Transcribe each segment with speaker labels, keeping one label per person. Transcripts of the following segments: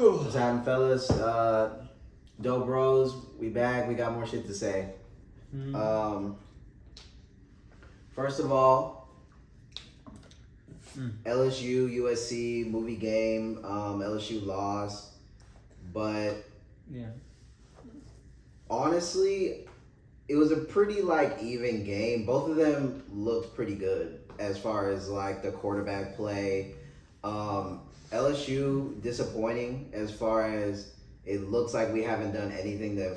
Speaker 1: What's happening, fellas? Dope Bros, we back. We got more shit to say. First of all, LSU, USC, movie game. LSU lost. But honestly, it was a pretty even game. Both of them looked pretty good as far as the quarterback play. LSU disappointing as far as it looks like we haven't done anything to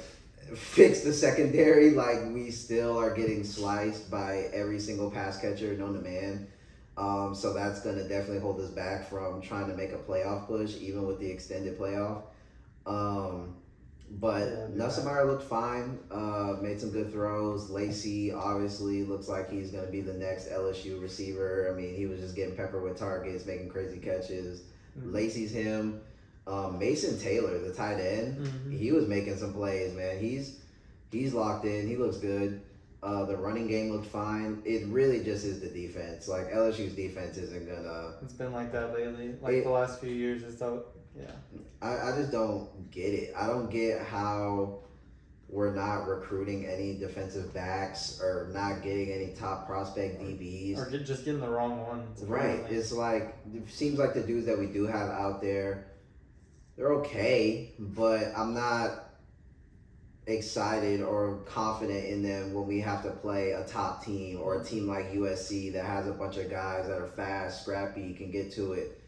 Speaker 1: fix the secondary. We still are getting sliced by every single pass catcher known to man. So that's going to definitely hold us back from trying to make a playoff push, even with the extended playoff. But Nussmeier looked fine, made some good throws. Lacey obviously looks like he's going to be the next LSU receiver. I mean, he was just getting peppered with targets, making crazy catches. Lacey's him. Mason Taylor, the tight end, he was making some plays, man. He's locked in. He looks good. The running game looked fine. It really just is the defense. LSU's defense isn't going to...
Speaker 2: It's been like that lately. The last few years and stuff. Yeah.
Speaker 1: I just don't get it. I don't get how we're not recruiting any defensive backs or not getting any top prospect DBs.
Speaker 2: Or just getting the wrong ones.
Speaker 1: Right. It's it seems like the dudes that we do have out there, they're okay, but I'm not excited or confident in them when we have to play a top team or a team like USC that has a bunch of guys that are fast, scrappy, can get to it.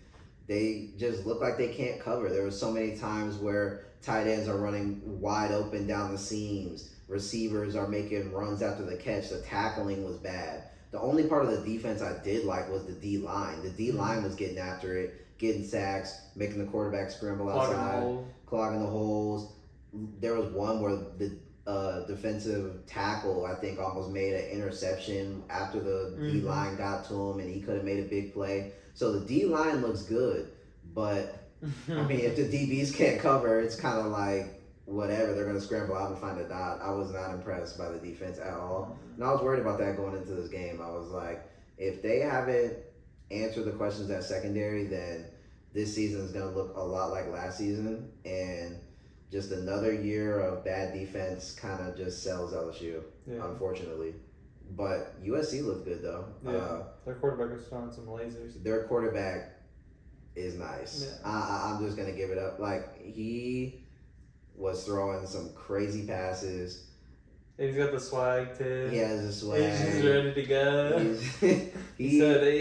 Speaker 1: They just look like they can't cover. There were so many times where tight ends are running wide open down the seams. Receivers are making runs after the catch. The tackling was bad. The only part of the defense I did like was the D-line. The D-line was getting after it, getting sacks, making the quarterback scramble outside, clogging the holes. There was one where the defensive tackle, I think, almost made an interception after the D-line got to him, and he could have made a big play. So the D-line looks good, but, I mean, if the DBs can't cover, it's kind of whatever. They're going to scramble out and find a dot. I was not impressed by the defense at all. And I was worried about that going into this game. I was like, if they haven't answered the questions at secondary, then this season is going to look a lot like last season. And just another year of bad defense kind of just sells LSU, unfortunately. But USC looked good, though.
Speaker 2: Yeah, their quarterback was throwing some lasers.
Speaker 1: Their quarterback is nice. Yeah. I'm just going to give it up. He was throwing some crazy passes.
Speaker 2: He's got the swag, too.
Speaker 1: He has the swag.
Speaker 2: He's just ready to go.
Speaker 1: He's throwing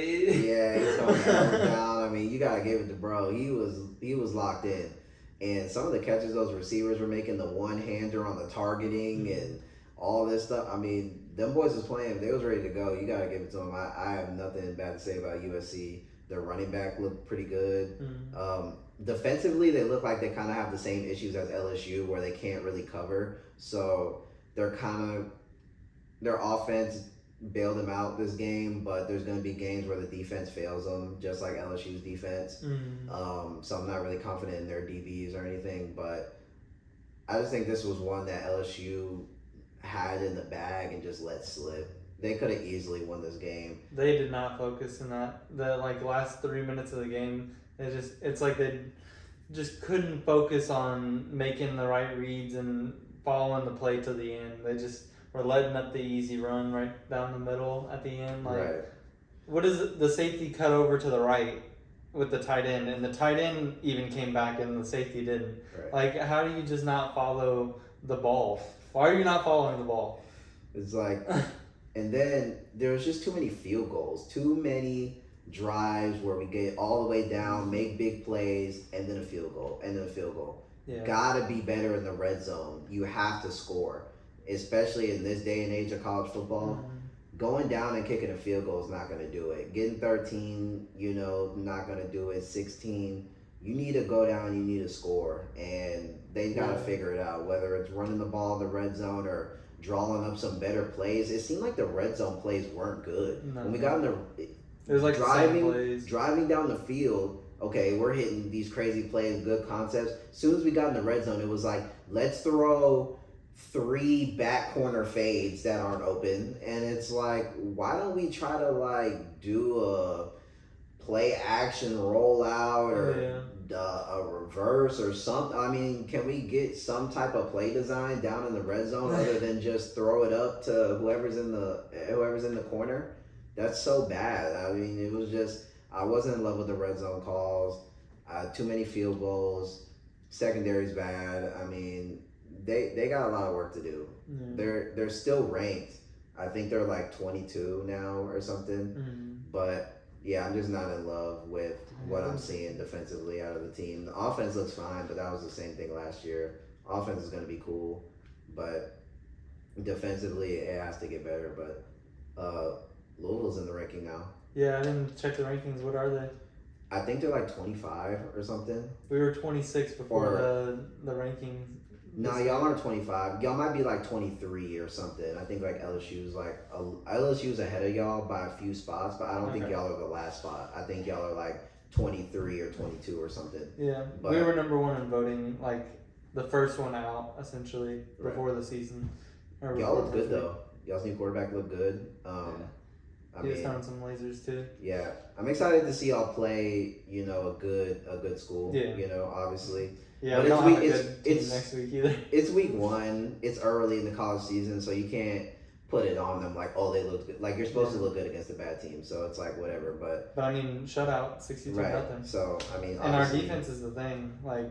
Speaker 1: it down. I mean, you got to give it to bro. He was locked in. And some of the catches those receivers were making, the one-hander on the targeting and all this stuff. I mean, them boys was playing. They was ready to go. You got to give it to them. I have nothing bad to say about USC. Their running back looked pretty good. Defensively, they look like they kind of have the same issues as LSU where they can't really cover. So their offense bailed them out this game, but there's going to be games where the defense fails them, just like LSU's defense. So I'm not really confident in their DBs or anything, but I just think this was one that LSU had in the bag and just let slip. They could have easily won this game.
Speaker 2: They did not focus in that. The last 3 minutes of the game, it's like they just couldn't focus on making the right reads and following the play to the end. They just were letting up the easy run right down the middle at the end.
Speaker 1: Right.
Speaker 2: What is it? The safety cut over to the right with the tight end, and the tight end even came back and the safety didn't.
Speaker 1: Right.
Speaker 2: How do you just not follow the ball? Why are you not following the ball?
Speaker 1: It's and then there was just too many field goals, too many drives where we get all the way down, make big plays, and then a field goal,
Speaker 2: Yeah.
Speaker 1: Gotta be better in the red zone. You have to score, especially in this day and age of college football. Going down and kicking a field goal is not going to do it. Getting 13, not going to do it. 16, you need to go down, you need to score. And they got to figure it out, whether it's running the ball in the red zone or drawing up some better plays. It seemed like the red zone plays weren't good.
Speaker 2: No.
Speaker 1: When we got in
Speaker 2: it was
Speaker 1: driving down the field, okay, we're hitting these crazy plays, good concepts. As soon as we got in the red zone, it was let's throw 3 back corner fades that aren't open, and it's why don't we try to do a play action rollout or a reverse or something. I mean, can we get some type of play design down in the red zone other than just throw it up to whoever's in the corner? That's so bad. I mean, it was just I wasn't in love with the red zone calls. Too many field goals. Secondary's bad. I mean, they got a lot of work to do. They're still ranked. I think they're like 22 now or something. But yeah, I'm just not in love with what I'm seeing defensively out of the team. The offense looks fine, but that was the same thing last year. Offense is going to be cool, but defensively it has to get better. But Louisville's in the ranking now.
Speaker 2: Yeah, I didn't check the rankings. What are they?
Speaker 1: I think they're like 25 or something.
Speaker 2: We were 26 before the rankings.
Speaker 1: No, y'all aren't 25. Y'all might be like 23 or something. I think like LSU's ahead of y'all by a few spots, but I don't think y'all are the last spot. I think y'all are like 23 or 22 or something.
Speaker 2: Yeah, but we were number one in voting, like the first one out essentially before the season.
Speaker 1: Y'all look good though. Y'all's new quarterback look good.
Speaker 2: He was throwing some lasers too.
Speaker 1: Yeah, I'm excited to see y'all play. You know, a good school.
Speaker 2: Yeah.
Speaker 1: You know, obviously.
Speaker 2: Yeah, but it's next week either.
Speaker 1: It's week 1. It's early in the college season, so you can't put it on them like, oh, they look good. Like you're supposed to look good against a bad team, so it's like whatever. But
Speaker 2: I mean, shutout, 62-0.
Speaker 1: So I mean,
Speaker 2: and our defense is the thing. Like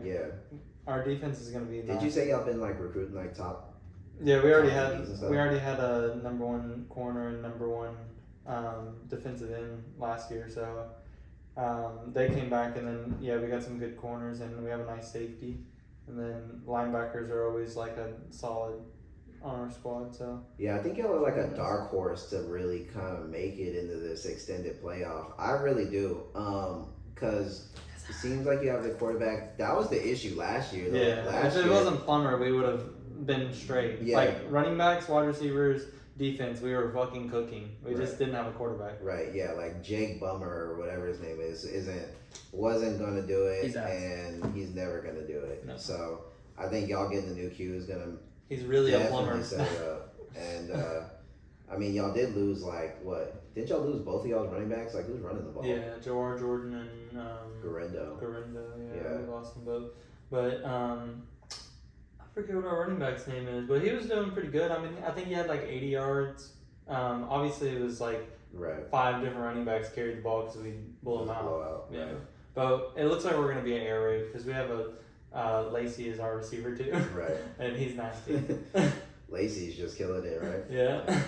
Speaker 2: our defense is gonna be.
Speaker 1: Did you say y'all been like recruiting like top?
Speaker 2: Yeah, we already had a number 1 corner and number 1 defensive end last year, so. They came back, and then we got some good corners, and we have a nice safety, and then linebackers are always like a solid on our squad. So
Speaker 1: I think y'all are like a dark horse to really kind of make it into this extended playoff. I really do, because it seems like you have the quarterback. That was the issue last year. Though.
Speaker 2: If it wasn't Plummer, we would have been straight. Like running backs, wide receivers. Defense, we were fucking cooking. We just didn't have a quarterback.
Speaker 1: Right, yeah, like Jake Bummer or whatever his name wasn't gonna do it, and he's never gonna do it. No. So I think y'all getting the new Q is gonna.
Speaker 2: He's really a plumber.
Speaker 1: Set it up. And I mean, y'all did lose Didn't y'all lose both of y'all's running backs? Like who's running the ball?
Speaker 2: Yeah, Jordan and
Speaker 1: Garendo.
Speaker 2: Yeah, we lost them both, but I forget what our running back's name is, but he was doing pretty good. I mean, I think he had like 80 yards. Obviously, it was like 5 different running backs carried the ball because we blew them out. Yeah, but it looks like we're going to be an air raid because we have Lacey as our receiver too.
Speaker 1: Right.
Speaker 2: And he's nasty.
Speaker 1: Lacey's just killing it, right?
Speaker 2: Yeah.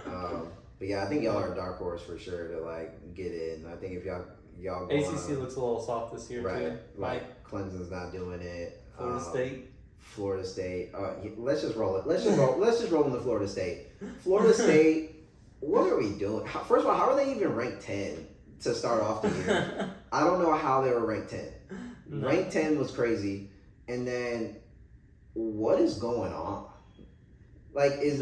Speaker 1: But yeah, I think y'all are a dark horse for sure to like get in. I think if y'all go
Speaker 2: ACC looks a little soft this year too.
Speaker 1: Like Clemson's not doing it.
Speaker 2: Florida State.
Speaker 1: Let's just roll it. Let's just roll into Florida State. Florida State. What are we doing? First of all, how are they even ranked 10 to start off the year? I don't know how they were ranked 10. No. Ranked 10 was crazy. And then, what is going on? Like, is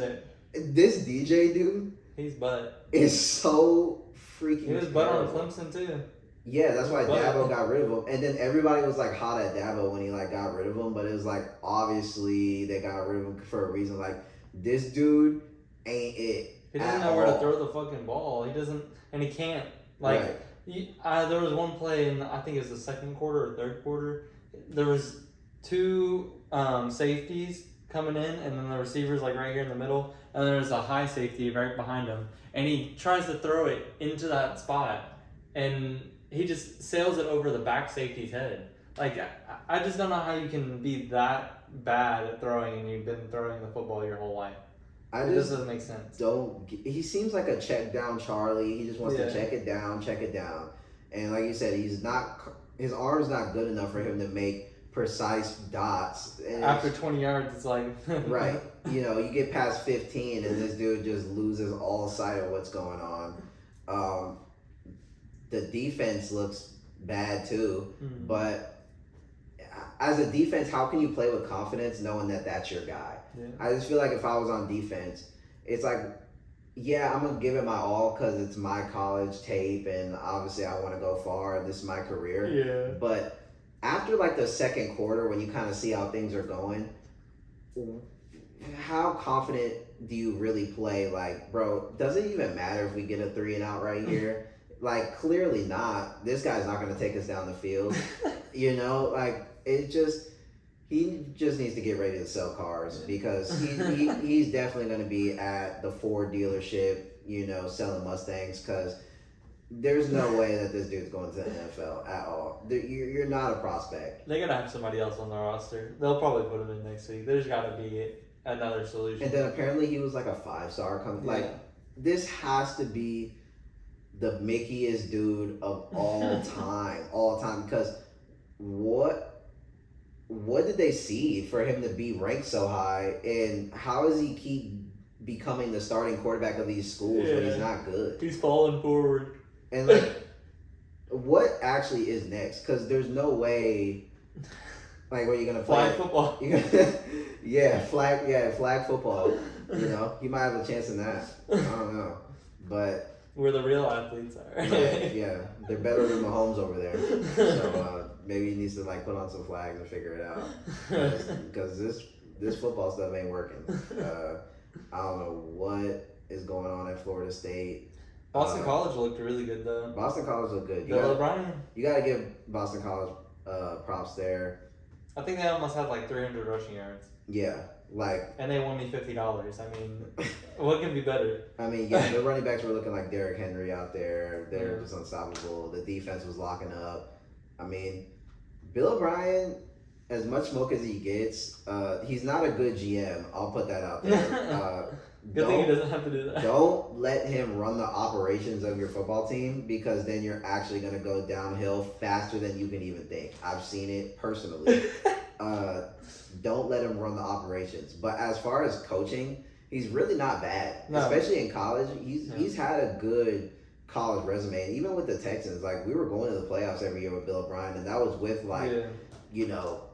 Speaker 1: this DJ dude?
Speaker 2: He's butt.
Speaker 1: Is so freaking.
Speaker 2: He was butt on Clemson too.
Speaker 1: Yeah, that's why Dabo got rid of him. And then everybody was like hot at Dabo when he like got rid of him, but it was like obviously they got rid of him for a reason. Like this dude ain't it.
Speaker 2: He doesn't know where to throw the fucking ball. He doesn't, and he can't. Like there was one play in I think it was the second quarter or third quarter. There was 2 safeties coming in, and then the receivers like right here in the middle, and there's a high safety right behind him, and he tries to throw it into that spot, and he just sails it over the back safety's head. Like, I just don't know how you can be that bad at throwing and you've been throwing the football your whole life. It just doesn't make sense.
Speaker 1: He seems like a check down Charlie. He just wants to check it down. And like you said, his arm's not good enough for him to make precise dots. And
Speaker 2: after 20 yards, it's like...
Speaker 1: Right. You know, you get past 15 and this dude just loses all sight of what's going on. The defense looks bad too, but as a defense, how can you play with confidence knowing that that's your guy? Yeah. I just feel like if I was on defense, it's like, I'm going to give it my all because it's my college tape and obviously I want to go far. This is my career.
Speaker 2: Yeah.
Speaker 1: But after like the second quarter, when you kind of see how things are going, how confident do you really play? Like, bro, does it even matter if we get a 3 and out right here? Like, clearly not. This guy's not going to take us down the field. You know, like, he just needs to get ready to sell cars because he's definitely going to be at the Ford dealership, you know, selling Mustangs because there's no way that this dude's going to the NFL at all. You're not a prospect.
Speaker 2: They gotta have somebody else on the roster. They'll probably put him in next week. There's gotta be another solution.
Speaker 1: And then apparently he was like a 5-star. Like, this has to be the Mickiest dude of all time. Because what did they see for him to be ranked so high, and how does he keep becoming the starting quarterback of these schools when he's not good?
Speaker 2: He's falling forward.
Speaker 1: And like, what actually is next? Because there's no way. Like, what are you gonna play?
Speaker 2: Flag football.
Speaker 1: Flag football. You know, he might have a chance in that. I don't know, but.
Speaker 2: Where the real athletes are.
Speaker 1: Yeah, they're better than Mahomes over there. So maybe he needs to like put on some flags and figure it out. Because this football stuff ain't working. I don't know what is going on at Florida State.
Speaker 2: Boston College looked really good though.
Speaker 1: Boston College looked good.
Speaker 2: Bill O'Brien.
Speaker 1: You gotta give Boston College props there.
Speaker 2: I think they almost had like 300 rushing yards.
Speaker 1: Yeah, like.
Speaker 2: And they won me $50. I mean, what can be better?
Speaker 1: I mean, yeah, the running backs were looking like Derrick Henry out there. They were just unstoppable. The defense was locking up. I mean, Bill O'Brien, as much smoke as he gets, he's not a good GM. I'll put that out there.
Speaker 2: Good thing he doesn't have to do that.
Speaker 1: Don't let him run the operations of your football team, because then you're actually going to go downhill faster than you can even think. I've seen it personally. Don't let him run the operations. But as far as coaching, he's really not bad. No. Especially in college. He's had a good college resume. And even with the Texans, like, we were going to the playoffs every year with Bill O'Brien, and that was with, like, you know,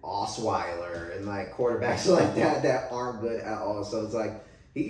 Speaker 1: Osweiler and, like, quarterbacks like that aren't good at all. So it's like, he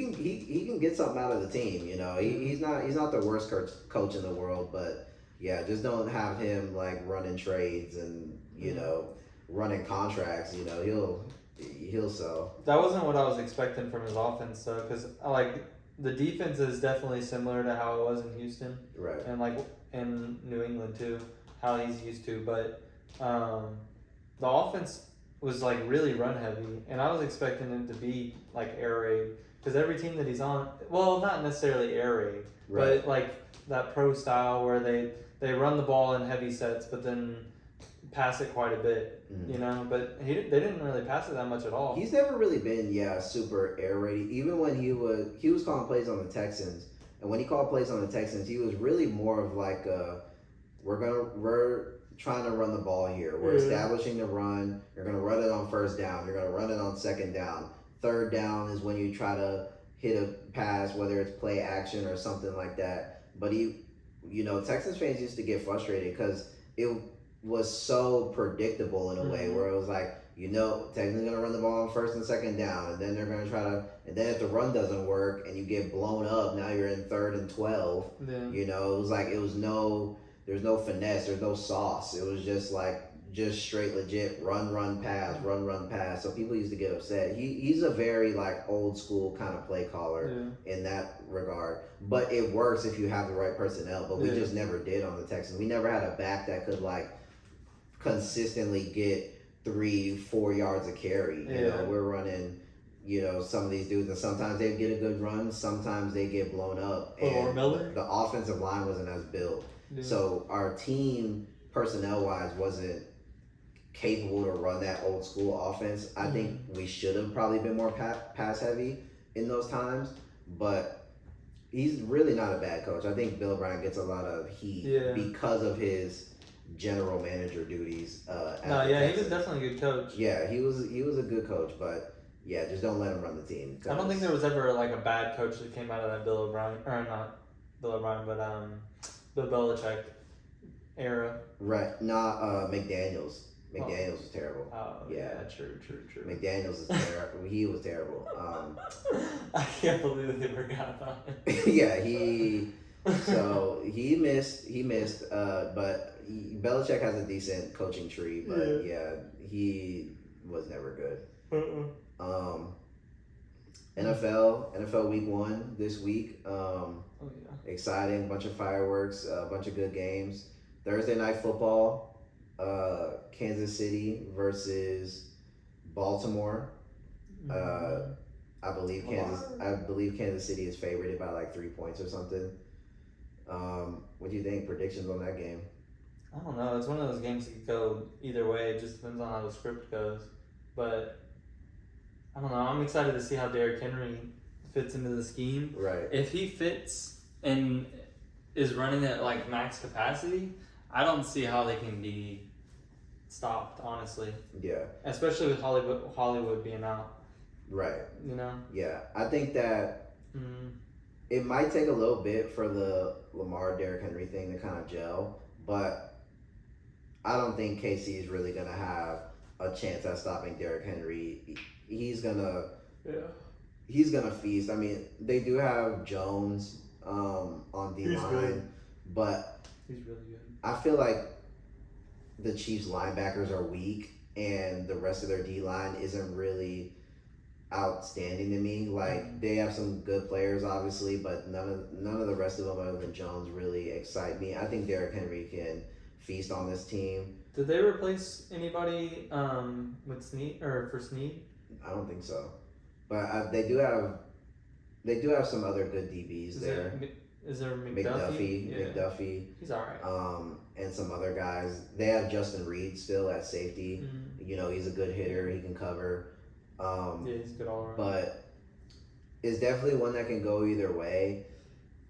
Speaker 1: can get something out of the team, you know. He's not the worst coach in the world, but yeah, just don't have him like running trades and, you know, running contracts. You know, he'll sell.
Speaker 2: That wasn't what I was expecting from his offense, though, because like the defense is definitely similar to how it was in Houston,
Speaker 1: right?
Speaker 2: And like in New England too, how he's used to. But the offense was like really run heavy, and I was expecting him to be like air raid. Because every team that he's on, well, not necessarily air raid, but like that pro style where they run the ball in heavy sets, but then pass it quite a bit, you know. But they didn't really pass it that much at all.
Speaker 1: He's never really been super air raid. Even when he was calling plays on the Texans, and when he called plays on the Texans, he was really more of like we're trying to run the ball here. We're establishing the run. You're gonna run it on first down. You're gonna run it on second down. Third down is when you try to hit a pass, whether it's play action or something like that. But Texans fans used to get frustrated because it was so predictable in a way where it was like, Texans are going to run the ball on first and second down, and then they're going to try to, and then if the run doesn't work and you get blown up, now you're in 3rd and 12. Yeah. It was like, there's no finesse, there's no sauce. It was just like, just straight legit run pass. So people used to get upset. He's a very like old school kind of play caller in that regard. But it works if you have the right personnel. But we just never did on the Texans. We never had a back that could like consistently get 3-4 yards of carry. You know, we're running, some of these dudes, and sometimes they get a good run, sometimes they get blown up. And the offensive line wasn't as built. Yeah. So our team personnel wise wasn't capable to run that old school offense. I think we should have probably been more pass heavy in those times, but he's really not a bad coach. I think Bill O'Brien gets a lot of heat because of his general manager duties.
Speaker 2: He was definitely a good coach.
Speaker 1: Yeah, he was a good coach, but yeah, just don't let him run the team.
Speaker 2: I don't think there was ever like a bad coach that came out of that Bill O'Brien, or not Bill O'Brien, but the Belichick era.
Speaker 1: Right, not McDaniels. McDaniels was terrible.
Speaker 2: Oh, yeah, true.
Speaker 1: McDaniels is terrible. He was terrible.
Speaker 2: I can't believe they forgot about him.
Speaker 1: Yeah, he missed. But Belichick has a decent coaching tree. But he was never good. NFL Week 1 this week.
Speaker 2: Oh yeah.
Speaker 1: Exciting, bunch of fireworks, a bunch of good games. Thursday night football, Kansas City versus Baltimore. Uh,
Speaker 2: Mm-hmm.
Speaker 1: I believe Kansas City is favored by like 3 points or something. What do you think? Predictions on that game?
Speaker 2: I don't know. It's one of those games that could go either way. It just depends on how the script goes. But I don't know. I'm excited to see how Derrick Henry fits into the scheme.
Speaker 1: Right.
Speaker 2: If he fits and is running at like max capacity, I don't see how they can be stopped. Honestly,
Speaker 1: Yeah.
Speaker 2: especially with Hollywood being out.
Speaker 1: Right.
Speaker 2: You know.
Speaker 1: Yeah. I think that it might take a little bit for the Lamar Derrick Henry thing to kind of gel, but I don't think KC is really gonna have a chance at stopping Derrick Henry. He's gonna feast. I mean, they do have Jones on D line, but
Speaker 2: he's really good.
Speaker 1: I feel like the Chiefs linebackers are weak, and the rest of their D line isn't really outstanding to me. Like they have some good players, obviously, but none of the rest of them other than Jones really excite me. I think Derrick Henry can feast on this team.
Speaker 2: Did they replace anybody with Snead or for Snead?
Speaker 1: I don't think so, but they do have some other good DBs there.
Speaker 2: Is there McDuffie?
Speaker 1: McDuffie.
Speaker 2: He's all right.
Speaker 1: And some other guys. They have Justin Reed still at safety. You know, he's a good hitter. He can cover.
Speaker 2: Yeah, he's good all around.
Speaker 1: But it's definitely one that can go either way.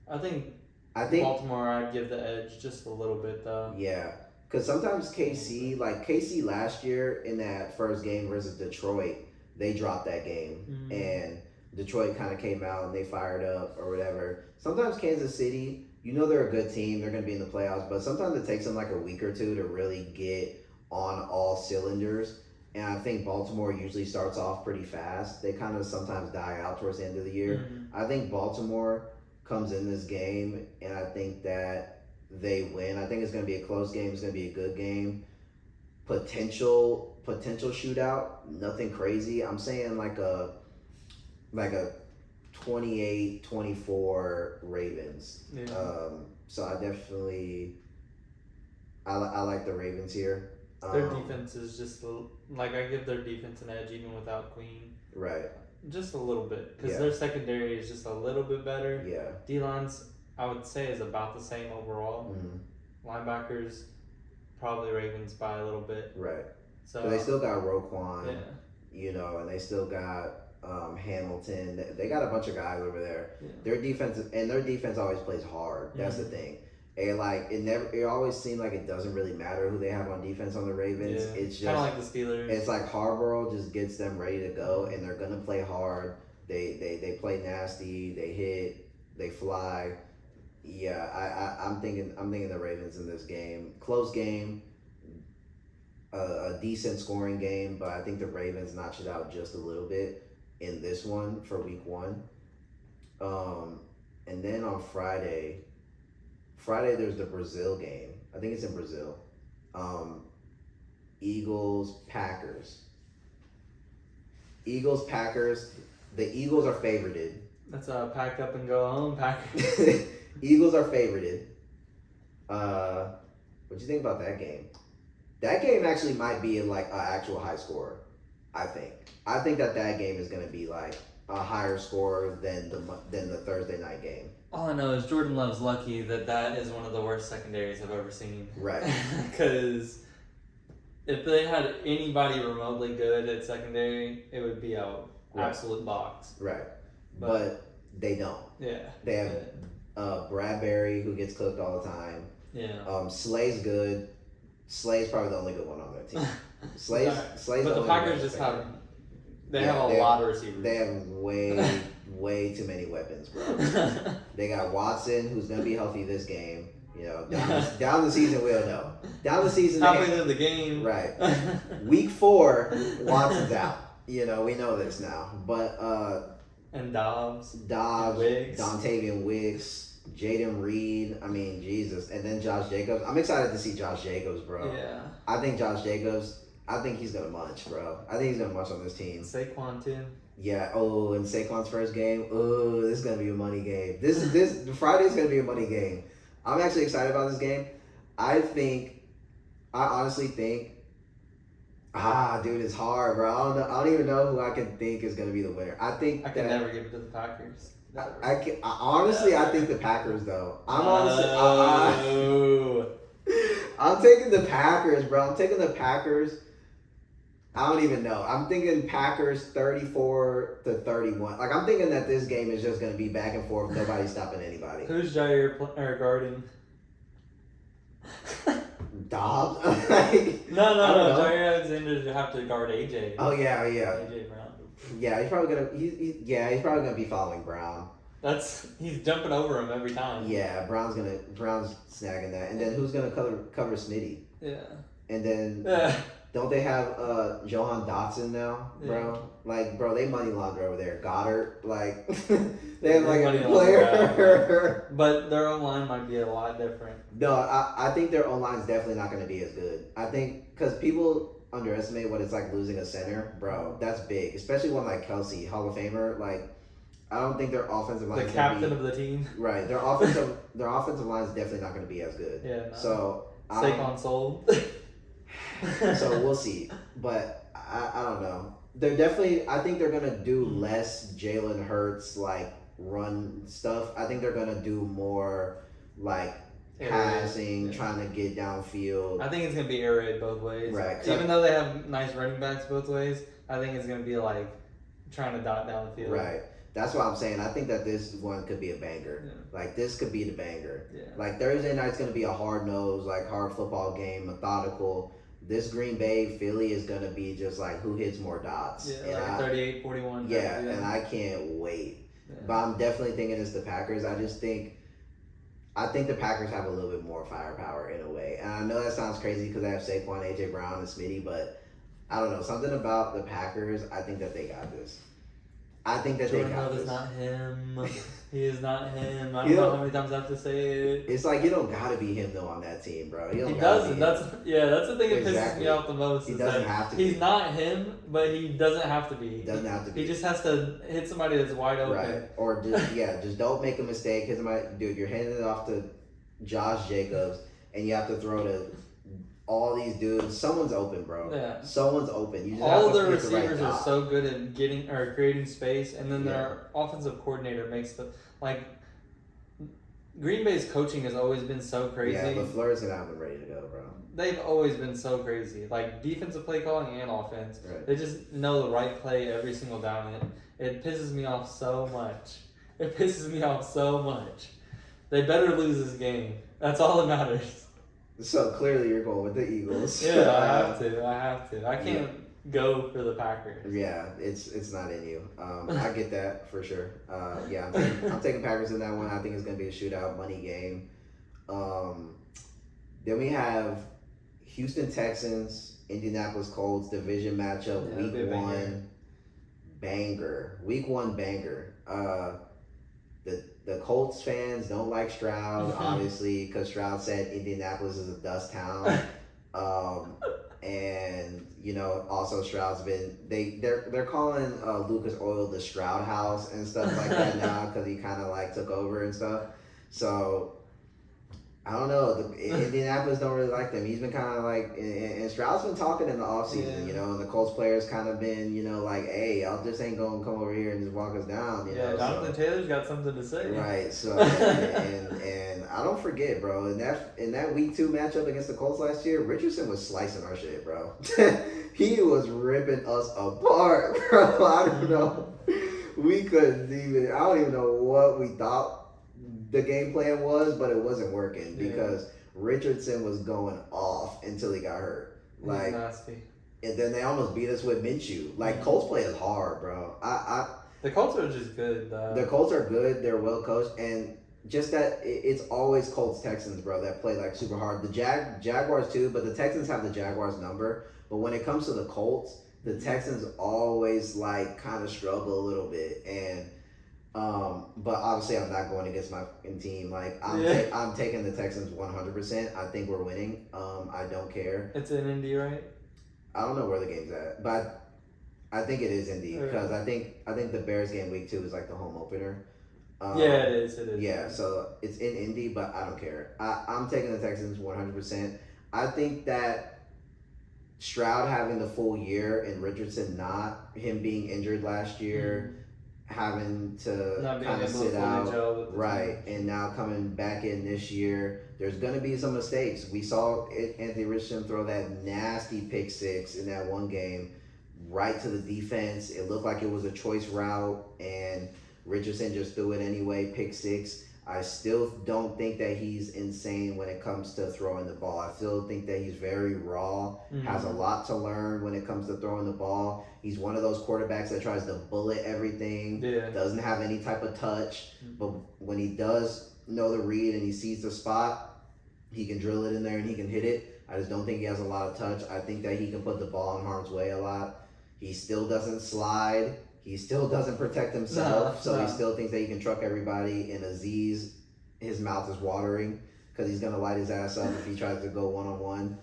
Speaker 2: I think Baltimore, I'd give the edge just a little bit though.
Speaker 1: Yeah, because sometimes KC last year in that first game versus Detroit, they dropped that game, and Detroit kind of came out and they fired up or whatever. Sometimes Kansas City, you know they're a good team, they're going to be in the playoffs, but sometimes it takes them like a week or two to really get on all cylinders. And I think Baltimore usually starts off pretty fast. They kind of sometimes die out towards the end of the year. I think Baltimore comes in this game, and I think that they win. I think it's going to be a close game. It's going to be a good game. Potential shootout. Nothing crazy. I'm saying like a 28-24 Ravens.
Speaker 2: Yeah.
Speaker 1: So I definitely I like the Ravens here.
Speaker 2: Their defense is just like I give their defense an edge even without Queen.
Speaker 1: Right.
Speaker 2: Just a little bit because their secondary is just a little bit better.
Speaker 1: Yeah.
Speaker 2: D-line's I would say is about the same overall. Linebackers probably Ravens by a little bit.
Speaker 1: Right.
Speaker 2: So
Speaker 1: but they still got Roquan.
Speaker 2: Yeah.
Speaker 1: You know, and they still got Hamilton. They got a bunch of guys over there.
Speaker 2: Yeah.
Speaker 1: Their defense always plays hard. That's the thing. And like it always seemed like it doesn't really matter who they have on defense on the Ravens.
Speaker 2: Yeah.
Speaker 1: It's just
Speaker 2: kind of like the Steelers.
Speaker 1: It's like Harbaugh just gets them ready to go, and they're gonna play hard. They play nasty. They hit. They fly. Yeah, I'm thinking the Ravens in this game. Close game. A decent scoring game, but I think the Ravens notch it out just a little bit in this one for week 1. And then on Friday there's the Brazil game. I think it's in Brazil. Eagles Packers. The Eagles are favorited.
Speaker 2: That's a pack up and go home Packers.
Speaker 1: Eagles are favorited. What do you think about that game? That game actually might be like an actual high score. I think that game is going to be like a higher score than the Thursday night game.
Speaker 2: All I know is Jordan Love's lucky that is one of the worst secondaries I've ever seen.
Speaker 1: Right.
Speaker 2: Because if they had anybody remotely good at secondary, it would be an absolute box.
Speaker 1: Right. But they don't.
Speaker 2: Yeah.
Speaker 1: They have Bradbury, who gets cooked all the time.
Speaker 2: Yeah.
Speaker 1: Slay's good. Slay's probably the only good one on their team. Slay's
Speaker 2: but the Packers just have a lot of receivers.
Speaker 1: They have way too many weapons, bro. They got Watson, who's gonna be healthy this game. You know, down the season we don't know. Down the season,
Speaker 2: halfway through the game,
Speaker 1: right? Week 4, Watson's out. You know, we know this now. But
Speaker 2: and Dobbs,
Speaker 1: Wiggs. Dontavian Wicks, Jaden Reed. I mean, Jesus, and then Josh Jacobs. I'm excited to see Josh Jacobs, bro.
Speaker 2: Yeah.
Speaker 1: I think Josh Jacobs. I think he's gonna munch, bro. I think he's gonna munch on this team.
Speaker 2: Saquon too.
Speaker 1: Yeah. Oh, and Saquon's first game. Oh, this is gonna be a money game. This Friday's gonna be a money game. I'm actually excited about this game. I honestly think. Dude, it's hard, bro. I don't even know who I can think is gonna be the winner. I think
Speaker 2: I can never give it to the Packers.
Speaker 1: Honestly, I think the Packers though.
Speaker 2: No.
Speaker 1: I'm taking the Packers, bro. I'm taking the Packers. I don't even know. I'm thinking Packers 34-31. Like I'm thinking that this game is just gonna be back and forth. Nobody's stopping anybody.
Speaker 2: Who's Jair guarding?
Speaker 1: Dobbs?
Speaker 2: No. Jair Alexander have to guard AJ.
Speaker 1: Oh yeah.
Speaker 2: AJ Brown.
Speaker 1: Yeah, he's probably gonna. He's probably gonna be following Brown.
Speaker 2: He's jumping over him every time.
Speaker 1: Yeah, Brown's snagging that, and then who's gonna cover Smitty?
Speaker 2: Yeah.
Speaker 1: And then don't they have Johan Dotson now, bro?
Speaker 2: Yeah.
Speaker 1: Like, bro, they money launder over there. Goddard, like they have like
Speaker 2: money
Speaker 1: a player.
Speaker 2: But their own line might be a lot different.
Speaker 1: No, I think their own line's definitely not going to be as good. I think because people underestimate what it's like losing a center, bro. That's big, especially one like Kelsey, Hall of Famer. Like, I don't think their offensive line.
Speaker 2: The captain of the team.
Speaker 1: Right, their offensive line is definitely not going to be as good.
Speaker 2: Yeah. No.
Speaker 1: So
Speaker 2: Saquon sold.
Speaker 1: So we'll see, but I don't know. They're definitely. I think they're gonna do less Jalen Hurts like run stuff. I think they're gonna do more like passing, trying to get downfield.
Speaker 2: I think it's gonna be air raid both ways.
Speaker 1: Right.
Speaker 2: Even though they have nice running backs both ways, I think it's gonna be like trying to dot down the field.
Speaker 1: Right. That's what I'm saying. I think that this one could be a banger.
Speaker 2: Yeah.
Speaker 1: Like this could be the banger.
Speaker 2: Yeah.
Speaker 1: Like Thursday night's gonna be a hard football game, methodical. This Green Bay Philly is gonna be just like who hits more dots.
Speaker 2: Yeah, like 38-41.
Speaker 1: Yeah, and I can't wait.
Speaker 2: Yeah.
Speaker 1: But I'm definitely thinking it's the Packers. I think the Packers have a little bit more firepower in a way. And I know that sounds crazy because they have Saquon, AJ Brown, and Smitty, but I don't know. Something about the Packers, I think that they got this. I think that
Speaker 2: Jordan
Speaker 1: they got
Speaker 2: Love
Speaker 1: this.
Speaker 2: is not him. He is not him. I don't know how many times I have to say it.
Speaker 1: It's like you don't gotta be him though on that team, bro.
Speaker 2: He doesn't. That's the thing that pisses me off the most.
Speaker 1: He doesn't have to be.
Speaker 2: He's not him, but he doesn't have to be.
Speaker 1: He doesn't have to be.
Speaker 2: He just has to hit somebody that's wide open.
Speaker 1: Right. Or just don't make a mistake. Hit somebody, dude. You're handing it off to Josh Jacobs, and you have to throw to all these dudes. Someone's open, bro.
Speaker 2: Yeah.
Speaker 1: Someone's open. You just
Speaker 2: all
Speaker 1: have to
Speaker 2: of the
Speaker 1: hit the right
Speaker 2: receivers are
Speaker 1: dot.
Speaker 2: so good at getting or creating space, and then their offensive coordinator makes the like. Green Bay's coaching has always been so crazy.
Speaker 1: Yeah, LaFleur's gonna have them ready to go, bro.
Speaker 2: They've always been so crazy. Like defensive play calling and offense.
Speaker 1: Right.
Speaker 2: They just know the right play every single down. It pisses me off so much. It pisses me off so much. They better lose this game. That's all that matters.
Speaker 1: So clearly you're going with the Eagles.
Speaker 2: Yeah, I have to. I can't go for the Packers.
Speaker 1: Yeah, it's not in you. I get that for sure. Yeah, I'm taking Packers in that one. I think it's gonna be a shootout, money game. Then we have Houston Texans, Indianapolis Colts division matchup, week one banger. Week one banger. The Colts fans don't like Stroud, obviously, because Stroud said Indianapolis is a dust town. And also Stroud's been they're calling Lucas Oil the Stroud House and stuff like that now because he kind of like took over and stuff. So I don't know. Indianapolis don't really like them. He's been kind of like, and Stroud's been talking in the offseason, and the Colts players kind of been, like, hey, y'all just ain't going to come over here and just walk us down,
Speaker 2: Jonathan Taylor's got something to say.
Speaker 1: Right, so, and I don't forget, bro, in that week 2 matchup against the Colts last year, Richardson was slicing our shit, bro. He was ripping us apart, bro. I don't know. I don't even know what we thought the game plan was, but it wasn't working because Richardson was going off until he got hurt.
Speaker 2: He's nasty.
Speaker 1: And then they almost beat us with Minshew. Like, Colts play is hard, bro.
Speaker 2: The Colts are just good, though.
Speaker 1: The Colts are good. They're well coached. And just that it's always Colts Texans, bro, that play like super hard. The Jaguars too, but the Texans have the Jaguars number. But when it comes to the Colts, the Texans always like kind of struggle a little bit. And but obviously I'm not going against my team. Like I'm taking the Texans 100%. I think we're winning. I don't care.
Speaker 2: It's in Indy, right?
Speaker 1: I don't know where the game's at, but I think it is Indy because I think the Bears game week 2 is like the home opener.
Speaker 2: Yeah, it is. It is.
Speaker 1: Yeah, so it's in Indy, but I don't care. I'm taking the Texans 100%. I think that Stroud having the full year and Richardson not, him being injured last year, having to
Speaker 2: Not being
Speaker 1: kind of
Speaker 2: able
Speaker 1: sit
Speaker 2: to fully
Speaker 1: out,
Speaker 2: gel with the
Speaker 1: right,
Speaker 2: team.
Speaker 1: and now coming back in this year, there's going to be some mistakes. We saw Anthony Richardson throw that nasty pick six in that one game right to the defense. It looked like it was a choice route, and Richardson just threw it anyway, pick six. I still don't think that he's insane when it comes to throwing the ball. I still think that he's very raw, has a lot to learn when it comes to throwing the ball. He's one of those quarterbacks that tries to bullet everything, doesn't have any type of touch, but when he does know the read and he sees the spot, he can drill it in there and he can hit it. I just don't think he has a lot of touch. I think that he can put the ball in harm's way a lot. He still doesn't slide. He still doesn't protect himself, so he still thinks that he can truck everybody. And Aziz, his mouth is watering because he's gonna light his ass up if he tries to go one-on-one.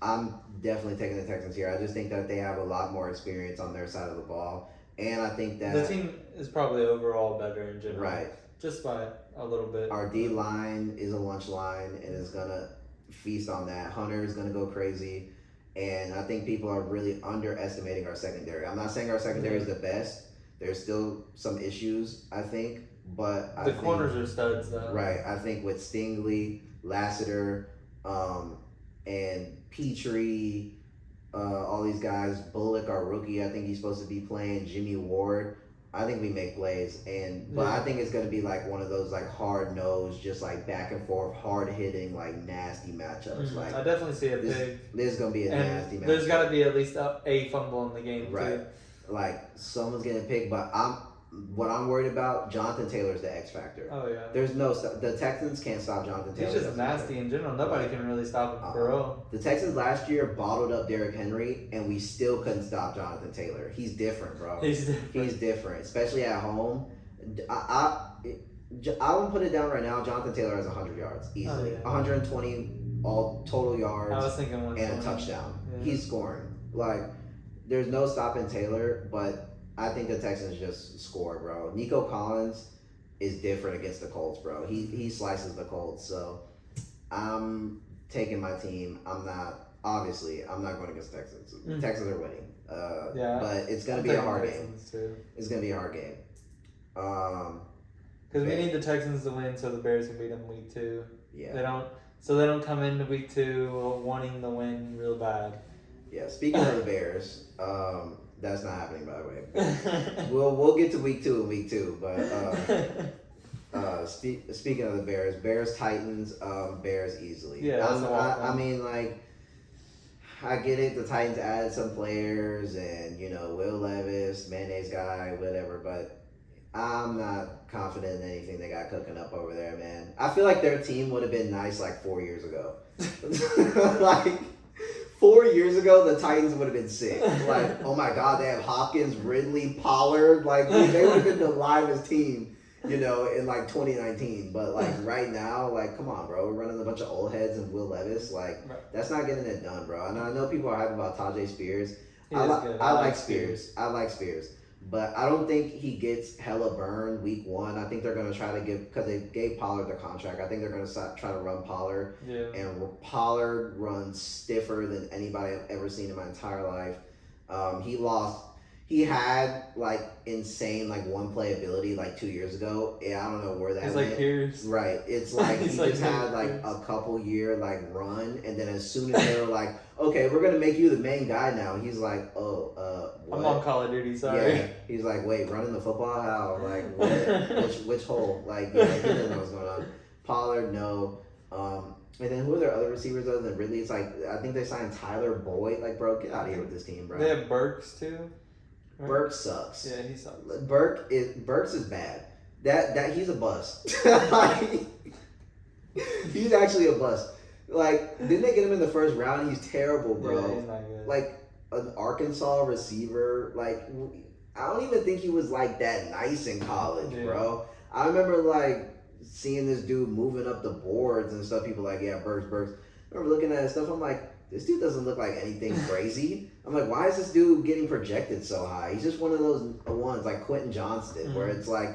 Speaker 1: I'm definitely taking the Texans here. I just think that they have a lot more experience on their side of the ball, and I think that
Speaker 2: the team is probably overall better in general,
Speaker 1: right,
Speaker 2: just by a little bit.
Speaker 1: Our D line is a lunch line and is gonna feast on that. Hunter is gonna go crazy. And I think people are really underestimating our secondary. I'm not saying our secondary is the best. There's still some issues, I think. But
Speaker 2: the corners are studs, though.
Speaker 1: Right. I think with Stingley, Lassiter, and Petrie, all these guys, Bullock, our rookie, I think he's supposed to be playing, Jimmy Ward. I think we make plays, but I think it's gonna be like one of those like hard nosed, just like back and forth, hard hitting, like nasty matchups. Like
Speaker 2: I definitely see a big.
Speaker 1: This is gonna be a nasty matchup.
Speaker 2: There's got to be at least a fumble in the game,
Speaker 1: right?
Speaker 2: Too.
Speaker 1: Like someone's getting picked, but what I'm worried about. Jonathan Taylor's the X factor.
Speaker 2: Oh yeah.
Speaker 1: There's no the Texans can't stop Jonathan Taylor.
Speaker 2: He's just nasty in general. Nobody can really stop him for real.
Speaker 1: The Texans last year bottled up Derrick Henry, and we still couldn't stop Jonathan Taylor. He's different, bro. He's different, especially at home. I won't put it down right now. Jonathan Taylor has 100 yards easily, 120 all total yards.
Speaker 2: I was thinking
Speaker 1: and a touchdown.
Speaker 2: Yeah.
Speaker 1: He's scoring. Like, there's no stopping Taylor, but I think the Texans just score, bro. Nico Collins is different against the Colts, bro. He slices the Colts, so I'm taking my team. I'm not going against the Texans. The Texans are winning. But it's gonna be a hard game. It's gonna be a hard game.
Speaker 2: Because we need the Texans to win, so the Bears can beat them week 2.
Speaker 1: Yeah.
Speaker 2: They don't come into week 2 wanting the win real bad.
Speaker 1: Yeah. Speaking of the Bears, that's not happening, by the way. We'll get to week 2 in week 2, but speaking of the Bears Titans, Bears easily.
Speaker 2: Yeah,
Speaker 1: I mean, like, I get it. The Titans added some players, and Will Levis, mayonnaise guy, whatever, but I'm not confident in anything they got cooking up over there, man. I feel like their team would have been nice like 4 years ago. Like 4 years ago, the Titans would have been sick. Like, oh my God, they have Hopkins, Ridley, Pollard. Like, they would have been the livest team, in like 2019. But like right now, like, come on, bro. We're running a bunch of old heads and Will Levis. Like, that's not getting it done, bro. And I know people are hyped about Tajay Spears. I like Spears. I like Spears. But I don't think he gets hella burned week 1. I think they're going to try to because they gave Pollard the contract. I think they're going to try to run Pollard.
Speaker 2: Yeah.
Speaker 1: And Pollard runs stiffer than anybody I've ever seen in my entire life. He had like insane like one play ability like 2 years ago. Yeah, I don't know where that went.
Speaker 2: It's like Pierce.
Speaker 1: Right. It's like he just had like a couple year like run, and then as soon as they were like, okay, we're gonna make you the main guy now, he's like, what?
Speaker 2: I'm on Call of Duty, sorry.
Speaker 1: Yeah. He's like, wait, running the football? How? Like, what? which hole? Like, he didn't know what's going on. Pollard, no. And then who are their other receivers other than Ridley? It's like, I think they signed Tyler Boyd. Like, bro, get out of here with this team, bro.
Speaker 2: They have Burks too.
Speaker 1: Right? Burks sucks.
Speaker 2: Yeah, he sucks.
Speaker 1: Burks is bad. That he's a bust. He's actually a bust. Like, didn't they get him in the first round? He's terrible, bro.
Speaker 2: Yeah, he's not good.
Speaker 1: Like, an Arkansas receiver. Like, I don't even think he was like that nice in college, bro. I remember like seeing this dude moving up the boards and stuff. People like, yeah, Burks. I remember looking at his stuff. I'm like, this dude doesn't look like anything crazy. I'm like, why is this dude getting projected so high? He's just one of those ones like Quentin Johnston, where it's like,